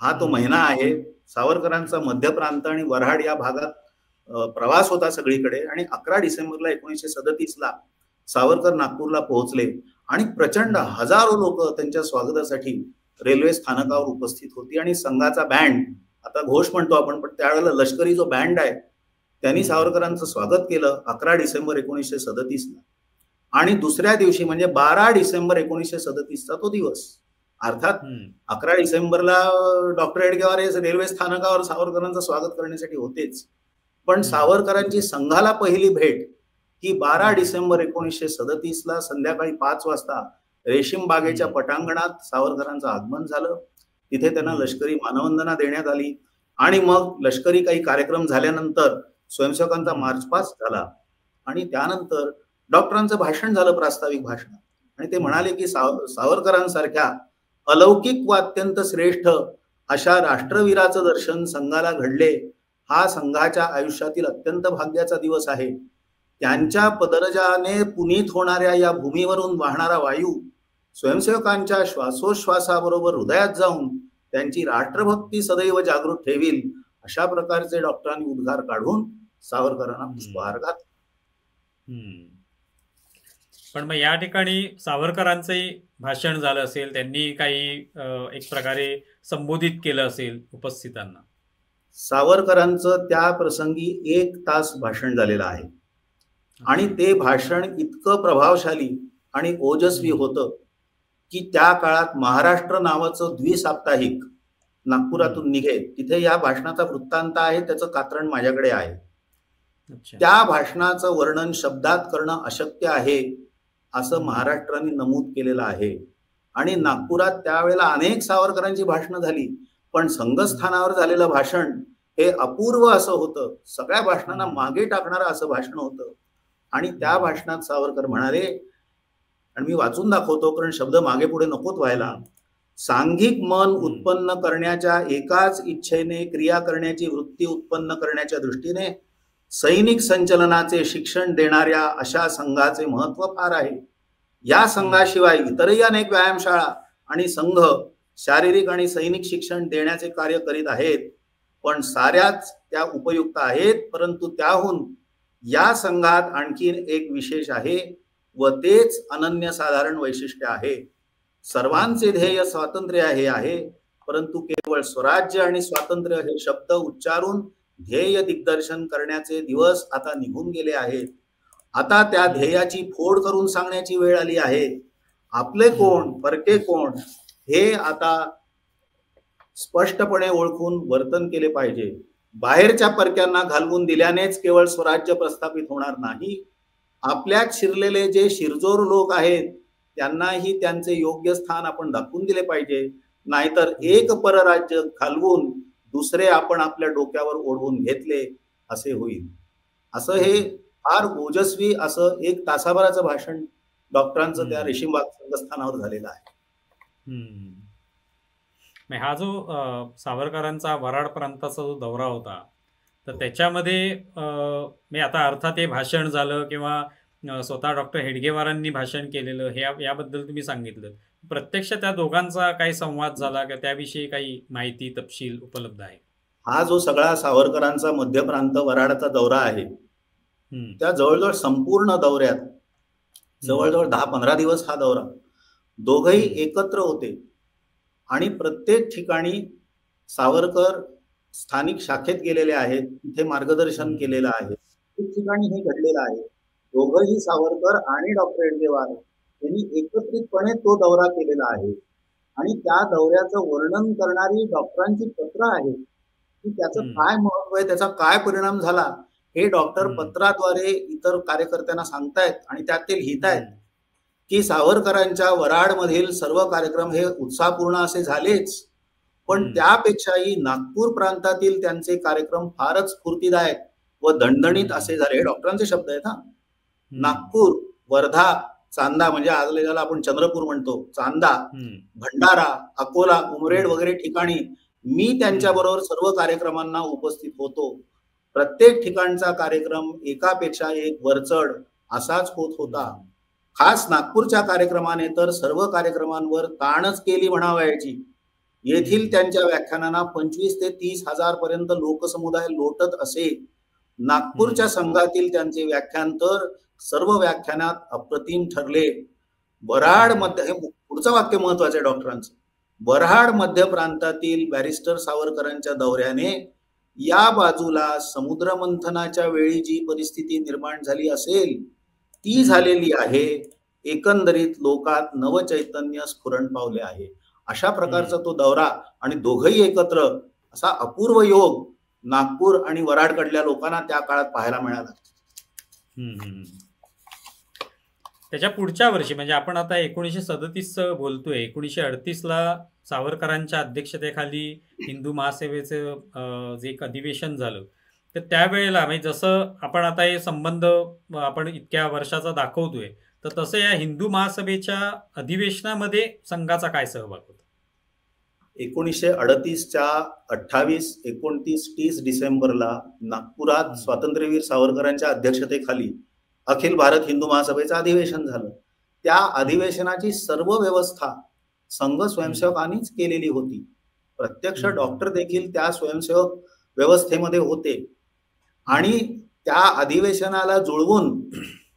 हा तो महिना आहे. सावरकरांचा मध्य प्रांत आणि वऱ्हाड या भागात प्रवास होता सगळीकडे आणि 11 डिसेंबरला 1937ला सावरकर नागपूरला पोहोचले आणि प्रचंड हजारो लोक त्यांच्या स्वागतासाठी रेल्वे स्थानकावर उपस्थित होती आणि संघाचा बँड, आता घोष म्हणतो आपण, पण त्यावेळेला लष्करी जो बँड आहे त्यांनी सावरकरांचं स्वागत केलं 11 डिसेंबर 1937ला. आणि दुसऱ्या दिवशी म्हणजे 12 डिसेंबर 1937चा तो दिवस. अर्थात 11 डिसेंबरला डॉक्टर हेडगेवार हे रेल्वे स्थानकावर सावरकरांचं स्वागत करण्यासाठी होतेच, पण सावरकरांची संघाला पहिली भेट ही 12 डिसेंबर 1937ला संध्याकाळी 5 वाजता रेशीम बागेच्या पटांगणात सावरकरांचं आगमन झालं. तिथे त्यांना लष्करी मानवंदना देण्यात आली आणि मग लष्करी काही कार्यक्रम झाल्यानंतर स्वयंसेवकांचा मार्च पास्ट झाला आणि त्यानंतर डॉक्टरांचं भाषण झालं, प्रास्ताविक भाषण, आणि ते म्हणाले की सावरकरांसारख्या अलौकिक व अत्यंत श्रेष्ठ अशा राष्ट्रवीराचं दर्शन संघाला घडले. हा संघाच्या आयुष्यातील अत्यंत भाग्याचा दिवस आहे. त्यांच्या पदरजाने पुनीत होणाऱ्या या भूमीवरून वाहणारा वायू स्वयंसेवकांच्या श्वासोश्वासाबरोबर हृदयात जाऊन त्यांची राष्ट्रभक्ती सदैव जागृत ठेवील, अशा प्रकारचे डॉक्टरांनी उद्गार काढून सावरकरांना पुष्पहार घातला. पण मग या ठिकाणी सावरकरांचंही भाषण झालं असेल, त्यांनी काही एक प्रकारे संबोधित केलं असेल उपस्थितांना. सावरकरांचं त्या प्रसंगी 1 तास भाषण झालेलं आहे आणि ते भाषण इतकं प्रभावशाली आणि ओजस्वी होतं की त्या काळात महाराष्ट्र नावाचं द्विसाप्ताहिक नागपुरातून निघे, तिथे या भाषणाचा वृत्तांत आहे, त्याचं कात्रण माझ्याकडे आहे. त्या भाषणाचं वर्णन शब्दात करणं अशक्य आहे असं महाराष्ट्राने नमूद केलेलं आहे. आणि नागपुरात त्यावेळेला अनेक सावरकरांची भाषणं झाली, पण संघस्थानावर झालेलं भाषण हे अपूर्व असं होतं, सगळ्या भाषणांना मागे टाकणारं असं भाषण होतं. आणि त्या भाषणात सावरकर म्हणाले, आणि मी वाचून दाखवतो कारण शब्द मागे पुढे नकोत व्हायला, सांघिक मन उत्पन्न करण्याच्या एकाच इच्छेने क्रिया करण्याची वृत्ती उत्पन्न करण्याच्या दृष्टीने सैनिक संचलनाचे शिक्षण देणाऱ्या अशा संघाचे महत्व फार आहे. या संघाशिवाय इतरही अनेक व्यायामशाळा आणि संघ शारीरिक आणि सैनिक शिक्षण देण्याचे कार्य करीत आहेत, पण साऱ्याच त्या उपयुक्त आहेत. परंतु त्याहून या संघात आणखीन एक विशेष आहे व तेच अनन्यसाधारण वैशिष्ट्य आहे. सर्वांचे ध्येय स्वातंत्र्य हे आहे, परंतु केवळ स्वराज्य आणि स्वातंत्र्य हे शब्द उच्चारून ध्येय दिग्दर्शन करण्याचे दिवस आता निघून गेले आहेत. आता त्या ध्येयाची फोड करून सांगण्याची वेळ आली आहे. आपले कोण, परके कोण हे आता स्पष्टपणे ओळखून वर्तन केले पाहिजे. बाहेरच्या परक्यांना घालवून दिल्यानेच केवळ स्वराज्य प्रस्थापित होणार नाही, आपल्यात शिरलेले जे शिरजोर लोक आहेत त्यांनाही त्यांचे योग्य स्थान आपण दाखवून दिले पाहिजे. नाहीतर एक परराज्य घालवून दुसरे आपण आपल्या डोक्यावर ओढवून घेतले असे होईल. असं हे फार ओजस्वी असं 1 तासाभराचं भाषण डॉक्टरांचं त्या रेशीमबाग संघस्थानावर झालेलं आहे. हा जो सावरकरांचा वराड प्रांताचा जो दौरा होता, तर त्याच्यामध्ये मी आता अर्थात हे भाषण झालं किंवा स्वतः डॉक्टर हेडगेवारांनी भाषण केलेलं हे याबद्दल तुम्ही सांगितलं. प्रत्यक्ष त्या दोघांचा काही संवाद झाला का, त्याविषयी काही माहिती तपशील उपलब्ध आहे? हा जो सगळा सावरकरांचा मध्य प्रांत वराडाचा दौरा आहे, त्या जवळजवळ संपूर्ण दौऱ्यात जवळजवळ 10-15 दिवस हा दौरा, दोघही एकत्र होते आणि प्रत्येक ठिकाणी सावरकर स्थानिक शाखेत गेलेले आहेत, तिथे मार्गदर्शन केलेलं आहे. एक ठिकाणी हे घडलेलं आहे, दोघंही सावरकर आणि डॉक्टर हेडगेवार यांनी एकत्रितपणे तो दौरा केलेला आहे आणि त्या दौऱ्याचं वर्णन करणारी डॉक्टरांची पत्र आहेत की त्याचं काय महत्व आहे, त्याचा काय परिणाम झाला, हे डॉक्टर पत्राद्वारे इतर कार्यकर्त्यांना सांगतायत आणि त्यात ते लिहितायत की सावरकरांच्या वराडमधील सर्व कार्यक्रम हे उत्साहपूर्ण असे झालेच, पण त्यापेक्षाही नागपूर प्रांतातील त्यांचे कार्यक्रम फारच स्फूर्तिदायक व दणदणीत असे झाले. हे डॉक्टरांचे शब्द आहेत. हा, नागपूर, वर्धा, चांदा म्हणजे आज ज्याला आपण चंद्रपूर म्हणतो, चांदा, भंडारा, अकोला, उमरेड वगैरे ठिकाणी मी त्यांच्याबरोबर सर्व कार्यक्रमांना उपस्थित होतो. प्रत्येक ठिकाणचा कार्यक्रम एकापेक्षा एक वरचढ असाच होत होता. खास नागपूरच्या कार्यक्रमाने तर सर्व कार्यक्रमांवर ताणच केली म्हणावयाची. येथील त्यांच्या व्याख्यानांना 25 ते 30 हजार पर्यंत लोकसमुदाय लोटत असे. नागपूरच्या संघातील त्यांचे व्याख्यान तर सर्व व्याख्यानात अप्रतिम ठरले. वऱ्हाड मध्य, हे पुढचं वाक्य महत्वाचं आहे डॉक्टरांचं, वऱ्हाड मध्य प्रांतातील बॅरिस्टर सावरकरांच्या दौऱ्याने या बाजूला समुद्र मंथनाच्या वेळी जी परिस्थिती निर्माण झाली असेल ती झालेली आहे. एकंदरीत लोकात नवचैतन्य स्फुरण पावले आहे. अशा प्रकारचा तो दौरा आणि दोघंही एकत्र, असा अपूर्व योग नागपूर आणि वऱ्हाडकडल्या लोकांना त्या काळात पाहायला मिळाला. त्याच्या पुढच्या वर्षी म्हणजे आपण आता 1937 बोलतोय, 1938ला सावरकरांच्या अध्यक्षतेखाली हिंदू महासभेचं जे एक अधिवेशन झालं, तर त्यावेळेला म्हणजे जसं आपण आता हे संबंध आपण इतक्या वर्षाचा दाखवतोय, तर तसं या हिंदू महासभेच्या अधिवेशनामध्ये संघाचा काय सहभाग होता? 1938च्या 28, 29, 30 डिसेंबरला नागपुरात स्वातंत्र्यवीर सावरकरांच्या अध्यक्षतेखाली अखिल भारत हिंदू महासभेचं अधिवेशन झालं. त्या अधिवेशनाची सर्व व्यवस्था संघ स्वयंसेवकांनीच केलेली होती. प्रत्यक्ष डॉक्टर देखील त्या स्वयंसेवक व्यवस्थेमध्ये होते. आणि त्या अधिवेशनाला जुळवून,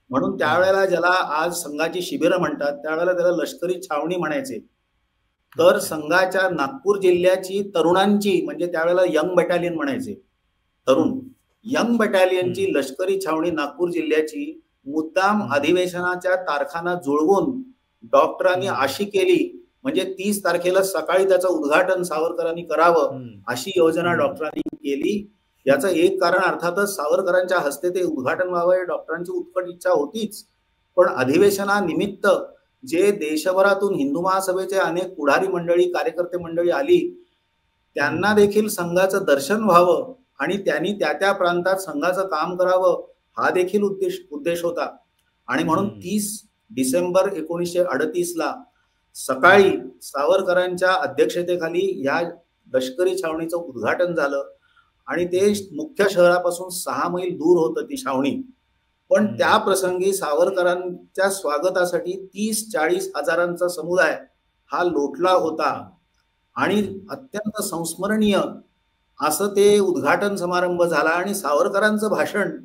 म्हणून त्यावेळेला ज्याला आज संघाची शिबिरं म्हणतात, त्यावेळेला त्याला लष्करी छावणी म्हणायचे. तर संघाच्या नागपूर जिल्ह्याची तरुणांची, म्हणजे त्यावेळेला यंग बटालियन म्हणायचे, तरुण यंग बटालियनची लष्करी छावणी नागपूर जिल्ह्याची मुद्दाम अधिवेशनाच्या तारखांना जुळवून डॉक्टरांनी अशी केली, म्हणजे 30 तारखेला सकाळी त्याचं उद्घाटन सावरकरांनी करावं अशी योजना डॉक्टरांनी केली. याचं एक कारण अर्थातच सावरकरांच्या हस्ते ते उद्घाटन व्हावं, डॉक्टरांची उत्कट इच्छा होतीच. पण अधिवेशनानिमित्त जे देशभरातून हिंदू महासभेचे अनेक पुढारी मंडळी, कार्यकर्ते मंडळी आली, त्यांना देखील संघाचं दर्शन व्हावं आणि त्यांनी त्या त्या प्रांतात संघाचं काम करावं, हा देखील उद्देश होता. आणि म्हणून 30 डिसेंबर 1938ला सकाळी सावरकरांच्या अध्यक्षतेखाली या लष्करी छावणीचं उद्घाटन झालं. आणि ते मुख्य शहरापासून 6 मैल दूर होतं ती छावणी. पण त्या प्रसंगी सावरकरांच्या स्वागतासाठी 30-40 हजारांचा समुदाय हा लोटला होता. आणि अत्यंत संस्मरणीय असं ते उद्घाटन समारंभ झाला. आणि सावरकरांचं भाषण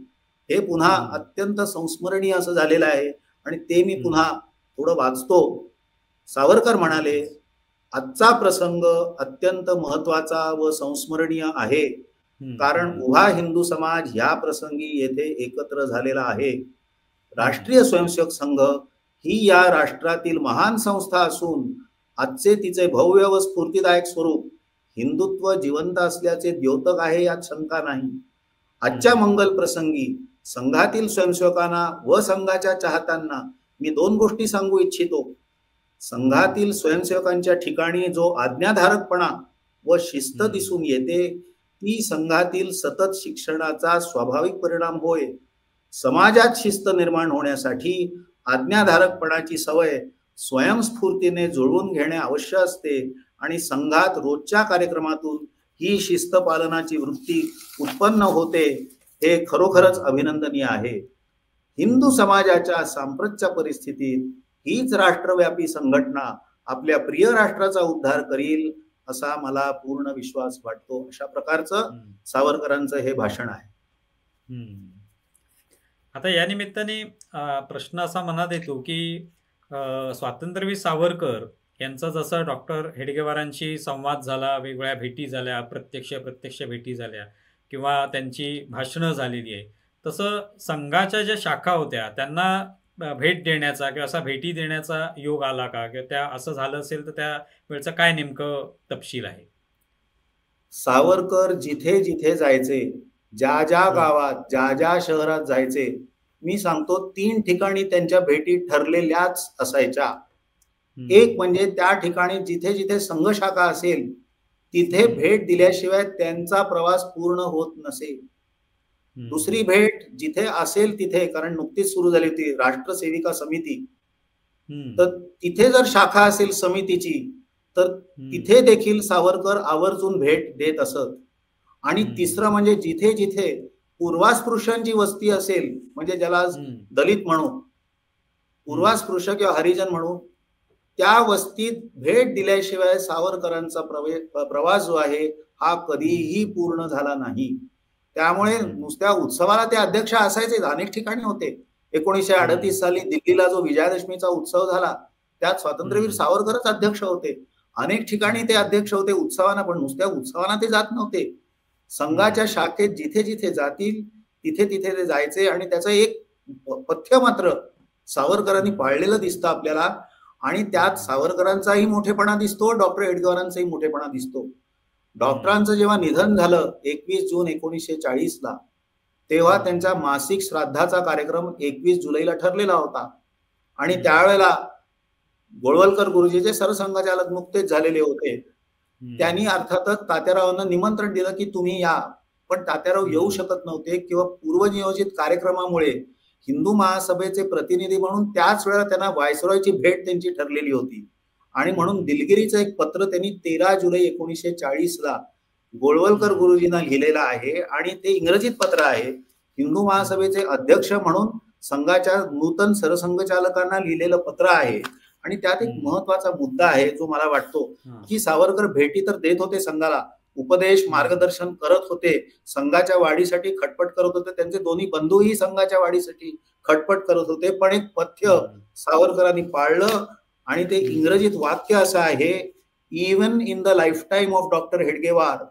हे पुन्हा अत्यंत संस्मरणीय असं झालेलं आहे. आणि ते मी पुन्हा थोडं वाचतो. सावरकर म्हणाले, आजचा प्रसंग अत्यंत महत्वाचा व संस्मरणीय आहे, कारण उभा हिंदू समाज या प्रसंगी येथे एकत्र झालेला आहे. राष्ट्रीय स्वयंसेवक संघ ही या राष्ट्रातील महान संस्था असून आजचे तिचे भव्य व स्फूर्तिदायक स्वरूप हिंदुत्व जिवंत असल्याचे द्योतक आहे, यात शंका नाही. आजच्या मंगल प्रसंगी संघातील स्वयंसेवकांना व संघाच्या चाहत्यांना मी 2 गोष्टी सांगू इच्छितो. संघातील स्वयंसेवकांच्या ठिकाणी जो आज्ञाधारकपणा व शिस्त दिसून येते, ती संघातील सतत शिक्षणाचा स्वाभाविक परिणाम होय. समाजात शिस्त निर्माण होण्यासाठी आज्ञाधारकपणाची सवय स्वयंस्फूर्तीने जुळवून घेणे आवश्यक असते आणि संघात रोजच्या कार्यक्रमातून ही शिस्त पालनाची वृत्ती उत्पन्न होते, हे खरोखरच अभिनंदनीय आहे. हिंदू समाजाच्या सांप्रतच्या परिस्थितीत हीच राष्ट्रव्यापी संघटना आपल्या प्रिय राष्ट्राचा उद्धार करील असा मला पूर्ण विश्वास वाटतो. अशा प्रकारचं सावरकरांचं हे भाषण आहे. आता या निमित्ताने प्रश्न असा मनात येतो की स्वातंत्र्यवीर सावरकर यांचा जसा डॉक्टर हेडगेवारांशी संवाद झाला, वेगवेगळ्या भेटी झाल्या, प्रत्यक्ष भेटी झाल्या किंवा त्यांची भाषणं झालेली आहे, तसं संघाच्या ज्या शाखा होत्या त्यांना भेट देण्याचा किंवा असा भेटी देण्याचा योग आला का, किंवा त्या असं झालं असेल तर त्या वेळचं काय नेमकं तपशील आहे? सावरकर जिथे जिथे जायचे, ज्या ज्या गावात, ज्या ज्या शहरात जायचे, मी सांगतो 3 ठिकाणी त्यांच्या भेटी ठरलेल्याच असायच्या. एक म्हणजे त्या ठिकाणी जिथे जिथे संघ शाखा असेल तिथे भेट दिल्याशिवाय त्यांचा प्रवास पूर्ण होत नसे. दुसरी भेट जिथे असेल तिथे, कारण नुकतीच सुरू झाली होती राष्ट्रसेविका समिती, तर तिथे जर शाखा असेल समितीची तर तिथे देखील सावरकर आवर्जून भेट देत असत. आणि तिसरं म्हणजे जिथे जिथे पूर्वास्पृश्यांची वस्ती असेल, म्हणजे ज्याला दलित म्हणू, पूर्वास्पृश्य किंवा हरिजन म्हणू, त्या वस्तीत भेट दिल्याशिवाय सावरकरांचा प्रवास जो आहे हा कधीही पूर्ण झाला नाही. त्यामुळे नुसत्या उत्सवाला ते अध्यक्ष असायचे, अनेक ठिकाणी होते. 1938 साली दिल्लीला जो विजयादशमीचा उत्सव झाला त्यात स्वातंत्र्यवीर सावरकरच अध्यक्ष होते. अनेक ठिकाणी ते अध्यक्ष होते उत्सवाना, पण नुसत्या उत्सवाना ते जात नव्हते. संघाच्या शाखेत जिथे जिथे जातील तिथे तिथे ते जायचे आणि त्याचं एक पथ्य मात्र सावरकरांनी पाळलेलं दिसतं आपल्याला. आणि त्यात सावरकरांचाही मोठेपणा दिसतो, डॉक्टर हेडगेवारांचाही मोठेपणा दिसतो. डॉक्टरांचं जेव्हा निधन झालं 21 जून 1940 ला, तेव्हा त्यांच्या मासिक श्राद्धाचा कार्यक्रम 21 जुलैला ठरलेला होता. आणि त्यावेळेला गोळवलकर गुरुजीचे सरसंघचालक नुकतेच झालेले होते. त्यांनी अर्थातच तात्यारावांना निमंत्रण दिलं की तुम्ही या, पण तात्याराव येऊ शकत नव्हते किंवा पूर्वनियोजित कार्यक्रमामुळे हिंदू महासभेचे प्रतिनिधी म्हणून त्याच वेळेला त्यांना व्हायसरॉयची भेट त्यांची ठरलेली होती. आणि म्हणून दिलगिरीचं एक पत्र त्यांनी 13 जुलै 1940 ला गोळवलकर गुरुजींना लिहिलेलं आहे आणि ते इंग्रजीत पत्र आहे. हिंदू महासभेचे अध्यक्ष म्हणून संघाच्या नूतन सरसंघचालकांना लिहिलेलं पत्र आहे. आणि त्यात एक महत्वाचा मुद्दा आहे जो मला वाटतो की सावरकर भेटी तर देत होते संघाला, उपदेश मार्गदर्शन करत होते, संघाच्या वाढीसाठी खटपट करत होते, त्यांचे दोन्ही बंधूही संघाच्या वाढीसाठी खटपट करत होते. पण एक पथ्य सावरकरांनी पाळलं आणि ते इंग्रजीत वाक्य असं आहे, even in the life time of doctor Hedgewar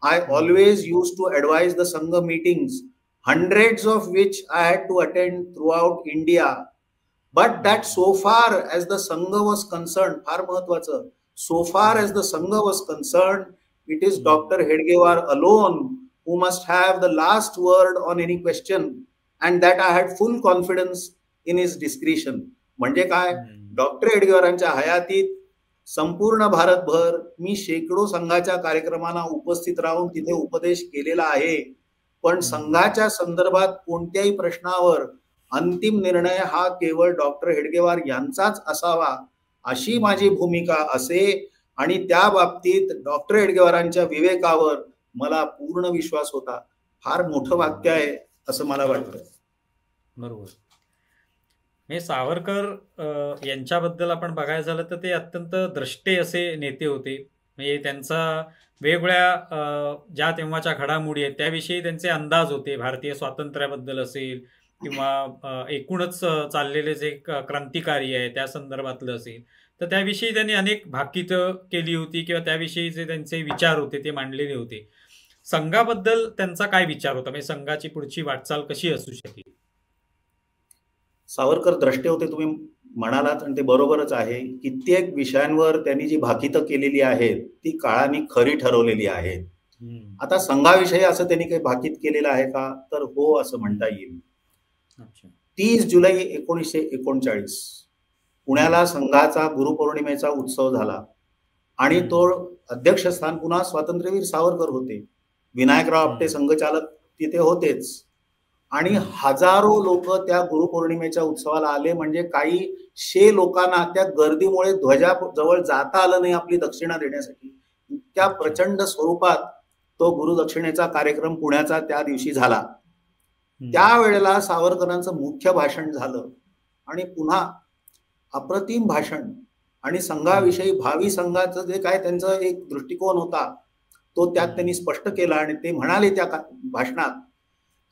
I always used to advise the Sangh meetings, hundreds of which I had to attend throughout India. But that so far as the Sangha was concerned, फार महत्वाचं, so far as the Sangha was concerned, it is Dr. Hedgewar alone who must have the last word on any question, and that I had full confidence in his discretion. म्हणजे काय, doctor हेडगेवारांच्या हयातीत संपूर्ण भारतभर मी शेकडो संघाच्या कार्यक्रमांना उपस्थित राहून तिथे उपदेश केलेला आहे. पण संघाच्या संदर्भात कोणत्याही प्रश्नावर अंतिम निर्णय हा केवळ डॉक्टर हेडगेवार यांचाच असावा अशी माझी भूमिका असे. आणि त्या बाबतीत डॉक्टर हेडगेवारांच्या विवेकावर मला पूर्ण विश्वास होता. फार मोठं वाक्य आहे असं मला वाटतं. बरोबर. हे सावरकर यांच्याबद्दल आपण बघायला झालं तर ते अत्यंत द्रष्टे असे नेते होते. म्हणजे त्यांचा वेगवेगळ्या ज्या तेव्हाच्या घडामोडी आहेत त्याविषयी त्यांचे अंदाज होते. भारतीय स्वातंत्र्याबद्दल असेल किंवा एकूणच चाललेले जे क्रांतिकारी आहे त्या संदर्भातलं असेल, तर त्याविषयी त्यांनी अनेक भाकितं केली होती किंवा त्याविषयी जे त्यांचे विचार होते ते मांडलेले होते. संघाबद्दल त्यांचा काय विचार होता, म्हणजे संघाची पुढची वाटचाल कशी असू शकेल? सावरकर द्रष्टे होते तुम्ही म्हणालात आणि ते बरोबरच आहे. कित्येक विषयांवर त्यांनी जी भाकितं केलेली आहेत ती काळाने खरी ठरवलेली आहेत. आता संघाविषयी असं त्यांनी काही भाकीत केलेलं आहे का, तर हो असं म्हणता येईल. 30 जुलै 1939 पुण्याला संघाचा गुरुपौर्णिमेचा उत्सव झाला आणि तो अध्यक्षस्थान पुन्हा स्वातंत्र्यवीर सावरकर होते. विनायकराव आपटे संघचालक तिथे होतेच. आणि हजारो लोक त्या गुरुपौर्णिमेच्या उत्सवाला आले. म्हणजे काही 100 लोकांना त्या गर्दीमुळे ध्वजाजवळ जाता आलं नाही आपली दक्षिणा देण्यासाठी. इतक्या प्रचंड स्वरूपात तो गुरुदक्षिणेचा कार्यक्रम पुण्याचा त्या दिवशी झाला. त्यावेळेला सावरकरांचं मुख्य भाषण झालं आणि पुन्हा अप्रतिम भाषण. आणि संघाविषयी भावी संघाचं जे काय त्यांचा एक दृष्टिकोन होता तो त्यात त्यांनी स्पष्ट केला. आणि ते म्हणाले त्या भाषणात,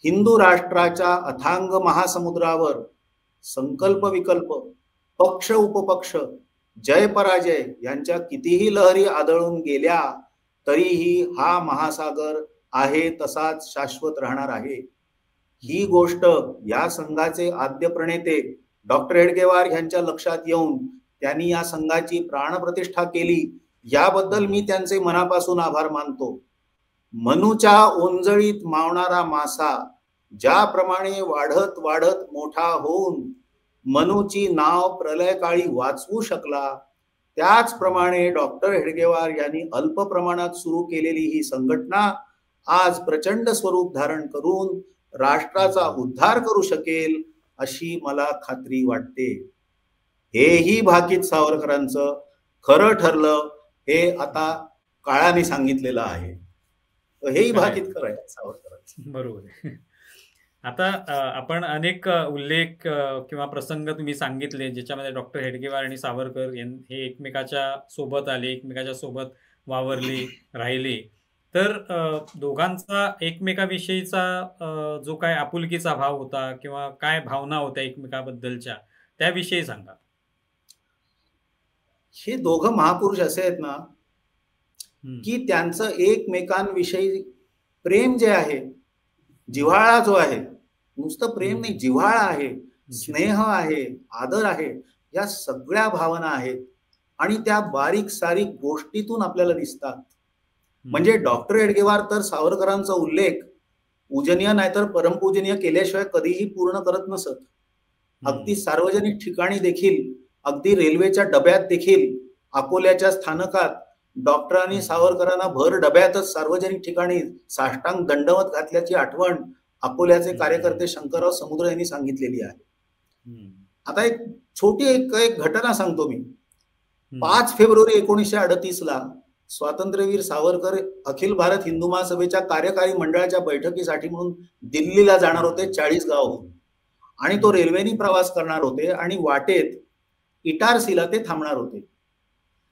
हिंदू राष्ट्राच्या अथांग महासमुद्रावर संकल्प विकल्प, पक्ष उपपक्ष, जय पराजय यांच्या कितीही लहरी आदळून गेल्या तरीही हा महासागर आहे तसाच शाश्वत राहणार आहे. ही गोष्ट या संघाचे आद्य प्रणेते डॉक्टर हेडगेवार यांच्या लक्षात येऊन त्यांनी या संघाची प्राणप्रतिष्ठा केली. याबद्दल मी त्यांचे मनापासून आभार मानतो. मनूच्या ओंजळीत मावणारा मासा ज्याप्रमाणे वाढत वाढत मोठा होऊन मनूची नाव प्रलयकाळी वाचवू शकला, त्याचप्रमाणे डॉक्टर हेडगेवार यांनी अल्प प्रमाणात सुरू केलेली ही संघटना आज प्रचंड स्वरूप धारण करून राष्ट्राचा उद्धार करू शकेल अशी मला खात्री वाटते. हेही भाकीत सावरकरांचं खरं ठरलं हे आता काळाने सांगितलेलं आहे. हेही भाकीत करायचं सावरकरांचं. बरोबर. आता आपण अनेक उल्लेख किंवा प्रसंग तुम्ही सांगितले ज्याच्यामध्ये डॉक्टर हेडगेवार आणि सावरकर हे एकमेकाच्या सोबत आले, एकमेकाच्या सोबत वावरले, राहिले. तर दोघांचा एकमेकाविषयीचा जो काय आपुलकीचा भाव होता किंवा काय भावना होत्या एकमेकाबद्दलच्या, त्याविषयी सांगा. हे दोघं महापुरुष असे आहेत ना की त्यांचं एकमेकांविषयी प्रेम जे आहे, जिव्हाळा जो आहे, नुसतं प्रेम नाही, जिव्हाळा आहे, स्नेह आहे, आदर आहे, या सगळ्या भावना आहेत आणि त्या बारीक सारीक गोष्टीतून आपल्याला दिसतात. म्हणजे डॉक्टर हेडगेवार तर सावरकरांचा उल्लेख पूजनीय नाहीतर परमपूजनीय केल्याशिवाय कधीही पूर्ण करत नसत. अगदी सार्वजनिक ठिकाणी देखील, अगदी रेल्वेच्या डब्यात देखील, अकोल्याच्या स्थानकात डॉक्टरांनी सावरकरांना भर डब्यातच सार्वजनिक ठिकाणी साष्टांग दंडवत घातल्याची आठवण अकोल्याचे कार्यकर्ते शंकरराव समुद्र यांनी सांगितलेली आहे. आता एक छोटी एक घटना सांगतो मी. 5 फेब्रुवारी 1938 ला स्वातंत्र्यवीर सावरकर अखिल भारत हिंदू महासभेच्या कार्यकारी मंडळाच्या बैठकीसाठी म्हणून दिल्लीला जाणार होते 40 गावहून, आणि तो रेल्वेने प्रवास करणार होते आणि वाटेत इटारसीला ते थांबणार होते.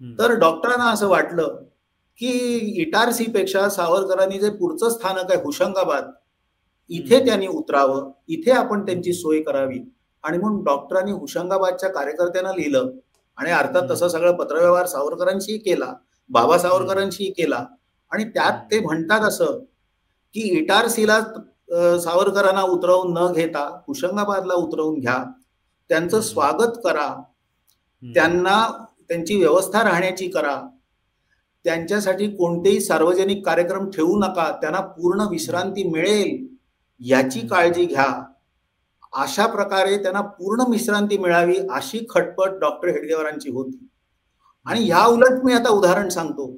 तर डॉक्टरांना असं वाटलं की इटारसी पेक्षा सावरकरांनी जे पुढचं स्थानक आहे हुशंगाबाद, इथे त्यांनी उतरावं, इथे आपण त्यांची सोय करावी. आणि म्हणून डॉक्टरांनी हुशंगाबादच्या कार्यकर्त्यांना लिहिलं आणि अर्थात तसं सगळं पत्रव्यवहार सावरकरांशी केला, बाबा सावरकरांशी केला. आणि त्यात ते म्हणतात असं की इटारसीला सावरकरांना उतरवून न घेता हुशंगाबादला उतरवून घ्या, त्यांचं स्वागत करा, त्यांना त्यांची व्यवस्था राहण्याची करा, त्यांच्यासाठी कोणतेही सार्वजनिक कार्यक्रम ठेवू नका, त्यांना पूर्ण विश्रांती मिळेल याची काळजी घ्या. अशा प्रकारे त्यांना पूर्ण विश्रांती मिळावी अशी खटपट डॉक्टर हेडगेवारांची होती. आणि ह्या उलट मी आता उदाहरण सांगतो.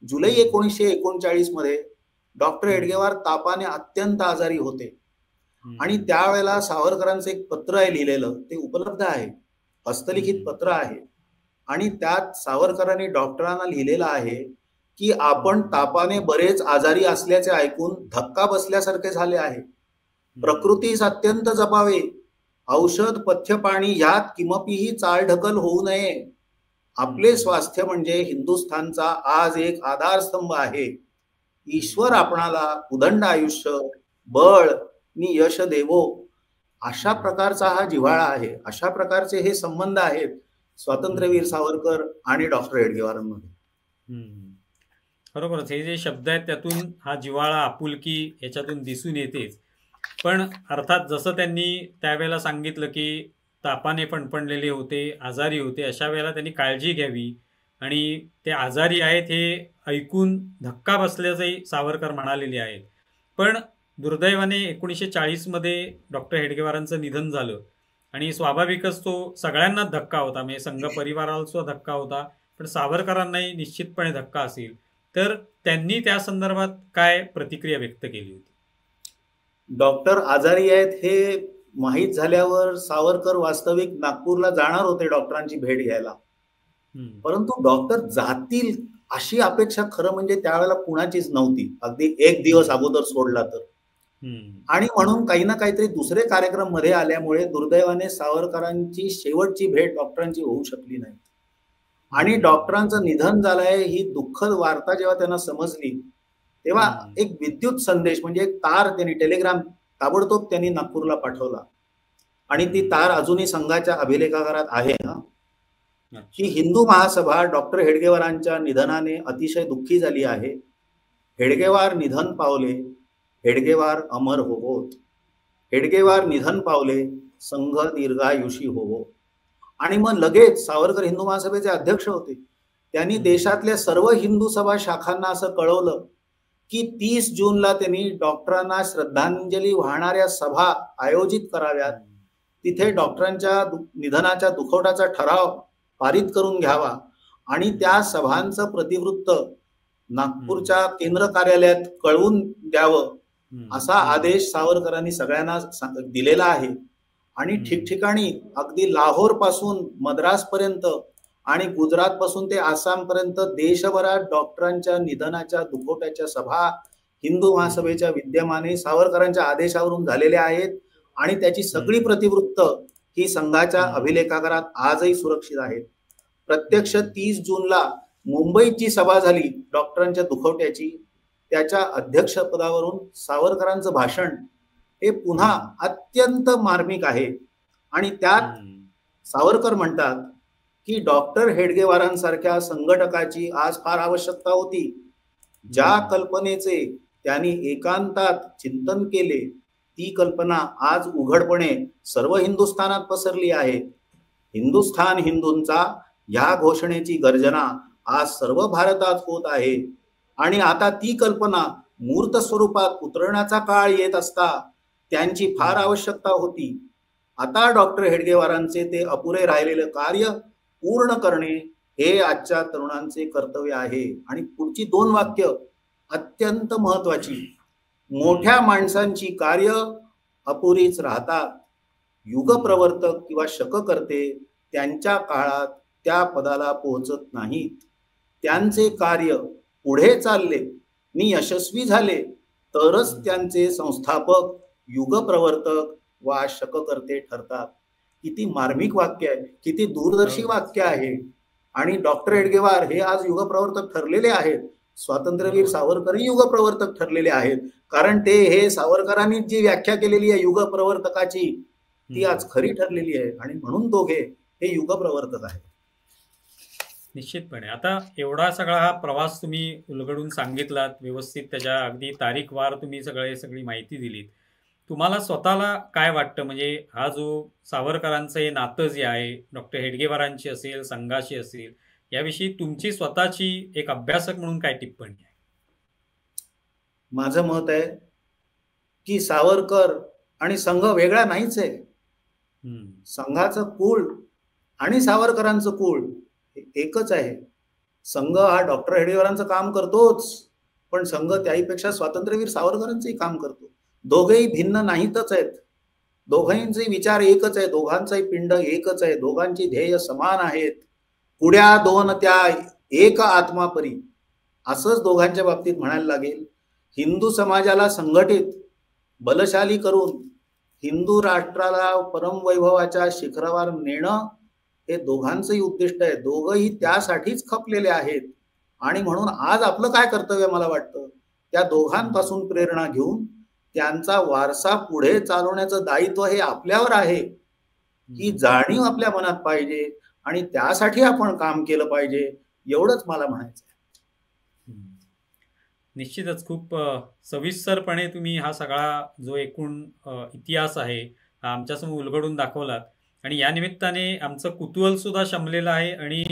जुलै 1939 मध्ये डॉक्टर हेडगेवार तापाने अत्यंत आजारी होते आणि त्यावेळेला सावरकरांचं एक पत्र आहे लिहिलेलं, ते उपलब्ध आहे, हस्तलिखित पत्र आहे. आणि त्यात सावरकरांनी डॉक्टरांना लिहिलेलं आहे की आपण तापाने बरेच आजारी असल्याचे ऐकून धक्का बसल्यासारखे झाले आहे. प्रकृतीस अत्यंत जपावे, औषध पथ्य पाणी ह्यात किमपीही चालढकल होऊ नये. आपले स्वास्थ्य म्हणजे हिंदुस्थानचा आज एक आधारस्तंभ आहे. ईश्वर आपणाला उदंड आयुष्य, बळ नि यश देवो. अशा प्रकारचा हा जिव्हाळा आहे, अशा प्रकारचे हे संबंध आहेत स्वातंत्र्यवीर सावरकर आणि डॉक्टर हेडगेवारांमध्ये. बरोबरच, हे जे शब्द आहेत त्यातून हा जिव्हाळा, आपुलकी याच्यातून दिसून येतेच. पण अर्थात जसं त्यांनी त्यावेळेला सांगितलं की तापाने फणफणलेले होते, आजारी होते, अशा वेळेला त्यांनी काळजी घ्यावी आणि ते आजारी आहेत हे ऐकून धक्का बसल्याचंही सावरकर म्हणालेले आहेत. पण दुर्दैवाने 1940 मध्ये डॉक्टर हेडगेवारांचं निधन झालं आणि स्वाभाविकच तो सगळ्यांनाच धक्का होता, म्हणजे संघ परिवाराला सुद्धा धक्का होता, पण सावरकरांनाही निश्चितपणे धक्का असेल. तर त्यांनी त्या संदर्भात काय प्रतिक्रिया व्यक्त केली होती? डॉक्टर आजारी आहेत हे माहीत झाल्यावर सावरकर वास्तविक नागपूरला जाणार होते डॉक्टरांची भेट घ्यायला. परंतु डॉक्टर जातील अशी अपेक्षा खरं म्हणजे त्यावेळेला कुणाचीच नव्हती, अगदी एक दिवस अगोदर सोडला तर. आणि म्हणून काही ना काहीतरी दुसरे कार्यक्रम मध्ये आल्यामुळे दुर्दैवाने सावरकरांची शेवटची भेट डॉक्टरांची होऊ शकली नाही. आणि डॉक्टरांचं निधन झालंय ही दुःखद वार्ता जेव्हा त्यांना समजली तेव्हा एक विद्युत संदेश म्हणजे एक तार त्यांनी, टेलिग्राम ताबडतोब त्यांनी नागपूरला पाठवला. आणि ती तार अजूनही संघाच्या अभिलेखागारात आहे ना, की हिंदू महासभा डॉक्टर हेडगेवारांच्या निधनाने अतिशय दुःखी झाली आहे. हेडगेवार निधन पावले, हेडगेवार अमर होवोत. हेडगेवार निधन पावले, संघ दीर्घायुषी होवो. आणि मग लगेच सावरकर हिंदू महासभेचे अध्यक्ष होते, त्यांनी देशातल्या सर्व हिंदू सभा शाखांना असं कळवलं की 30 जूनला त्यांनी डॉक्टरांना श्रद्धांजली वाहणाऱ्या सभा आयोजित कराव्यात, तिथे डॉक्टरांच्या निधनाच्या दुखवटाचा ठराव पारित करून घ्यावा आणि त्या सभांचं प्रतिवृत्त नागपूरच्या केंद्र कार्यालयात कळवून द्यावं असा आदेश सावरकरांनी सगळ्यांना दिलेला आहे. आणि ठिकठिकाणी अगदी लाहोर पासून मद्रास पर्यंत आणि गुजरात पासून ते आसाम पर्यंत देशभरात डॉक्टरांच्या निधनाच्या दुखवट्याच्या सभा हिंदू महासभेच्या विद्यमाने सावरकरांच्या आदेशावरून झालेल्या आहेत आणि त्याची सगळी प्रतिवृत्त ही संघाच्या अभिलेखागारात आजही सुरक्षित आहेत. प्रत्यक्ष 30 जूनला मुंबईत जी सभा झाली डॉक्टरांच्या दुखवट्याची त्याच्या अध्यक्षपदावरून सावरकरांचं भाषण हे पुन्हा अत्यंत मार्मिक आहे. आणि त्यात सावरकर म्हणतात की डॉक्टर हेडगेवारांसारख्या संघटकाची आज फार आवश्यकता होती. ज्या कल्पनेचे त्यांनी एकांतात चिंतन केले ती कल्पना आज उघडपणे सर्व हिंदुस्थानात पसरली आहे. हिंदुस्थान हिंदूंचा या घोषणेची गर्जना आज सर्व भारतात होत आहे. आणि आता ती कल्पना मूर्त स्वरूपात उतरण्याचा काळ येत असता त्यांची फार आवश्यकता होती. आता डॉक्टर हेडगेवारांचे ते अपुरे राहिलेले कार्य पूर्ण करणे हे आजच्या तरुणांचे कर्तव्य आहे. आणि पुढची 2 वाक्य अत्यंत महत्वाची. मोठ्या माणसांची कार्य अपुरीच राहतात. युगप्रवर्तक किंवा शककर्ते त्यांच्या काळात त्या पदाला पोहोचत नाहीत. त्यांचे कार्य पुढे चालले नि यशस्वी झाले तरच त्यांचे संस्थापक युगप्रवर्तक वा शककर्ते ठरतात. किती मार्मिक वाक्य आहे, किती दूरदर्शी वाक्य आहे. आणि डॉक्टर हेडगेवार हे आज युगप्रवर्तक ठरलेले आहेत. स्वातंत्र्यवीर सावरकरही युगप्रवर्तक ठरलेले आहेत. कारण ते हे सावरकरांनी जी व्याख्या केलेली आहे युगप्रवर्तकाची ती आज खरी ठरलेली आहे. आणि म्हणून दोघे हे युगप्रवर्तक आहेत. निश्चितपणे. आता एवढा सगळा हा प्रवास तुम्ही उलगडून सांगितलात, व्यवस्थित त्याच्या अगदी तारीखवार तुम्ही सगळी माहिती दिलीत. तुम्हाला स्वतःला काय वाटतं, म्हणजे हा जो सावरकरांचं हे नातं जे आहे डॉक्टर हेडगेवारांची असेल, संघाशी असेल, याविषयी तुमची स्वतःची एक अभ्यासक म्हणून काय टिप्पणी आहे? माझं मत आहे की सावरकर आणि संघ वेगळा नाहीच आहे. संघाचं कुळ आणि सावरकरांचं कुळ एकच आहे. संघ हा डॉक्टर हेडगेवारांचं काम करतोच, पण संघ त्याहीपेक्षा स्वातंत्र्यवीर सावरकरांचंही काम करतो. दोघेही भिन्न नाहीतच आहेत. दोघांचे विचार एकच आहे, दोघांचाही पिंड एकच आहे, दोघांची ध्येय समान आहेत. पुढ्या 2 त्या एक आत्मा परी असंच दोघांच्या बाबतीत म्हणायला लागेल. हिंदू समाजाला संघटित बलशाली करून हिंदू राष्ट्राला परमवैभवाच्या शिखरावर नेणं हे दोघांचंही उद्दिष्ट आहे. दोघंही त्यासाठीच खपलेले आहेत. आणि म्हणून आज आपलं काय कर्तव्य मला वाटतं, त्या दोघांपासून प्रेरणा घेऊन त्यांचा वारसा पुढे चालवण्याचं दायित्व हे आपल्यावर आहे. ही जाणीव आपल्या मनात पाहिजे आणि त्यासाठी आपण काम केलं पाहिजे, एवढंच मला म्हणायचं आहे. निश्चितच खूप सविस्तरपणे तुम्ही हा सगळा जो एकूण इतिहास आहे हा आमच्यासमोर उलगडून दाखवलात. आणि या निमित्ताने आमचं कुतूहल सुद्धा शमलेलं आहे. आणि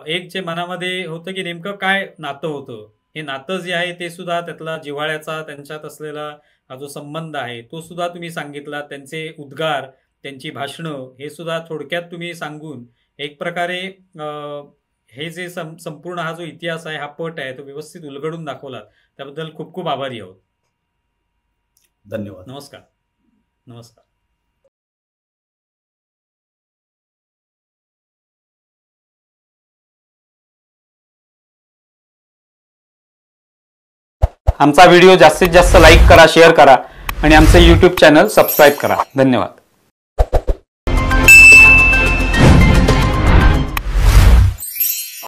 एक जे मनामध्ये होतं की नेमकं काय नातं होतं, हे नातं जे आहे ते सुद्धा त्यातला जिव्हाळ्याचा त्यांच्यात असलेला हा जो संबंध आहे तो सुद्धा तुम्ही सांगितला. त्यांचे उद्गार, त्यांची भाषणं हे सुद्धा थोडक्यात तुम्ही सांगून एक प्रकारे हे जे संपूर्ण हा जो इतिहास आहे, हा पट आहे, तो व्यवस्थित उलगडून दाखवला. त्याबद्दल खूप खूप आभारी आहोत. धन्यवाद. नमस्कार. नमस्कार. आमचा व्हिडिओ जास्तीत जास्त लाईक करा, शेअर करा आणि आमचे YouTube चॅनल सबस्क्राईब करा. धन्यवाद.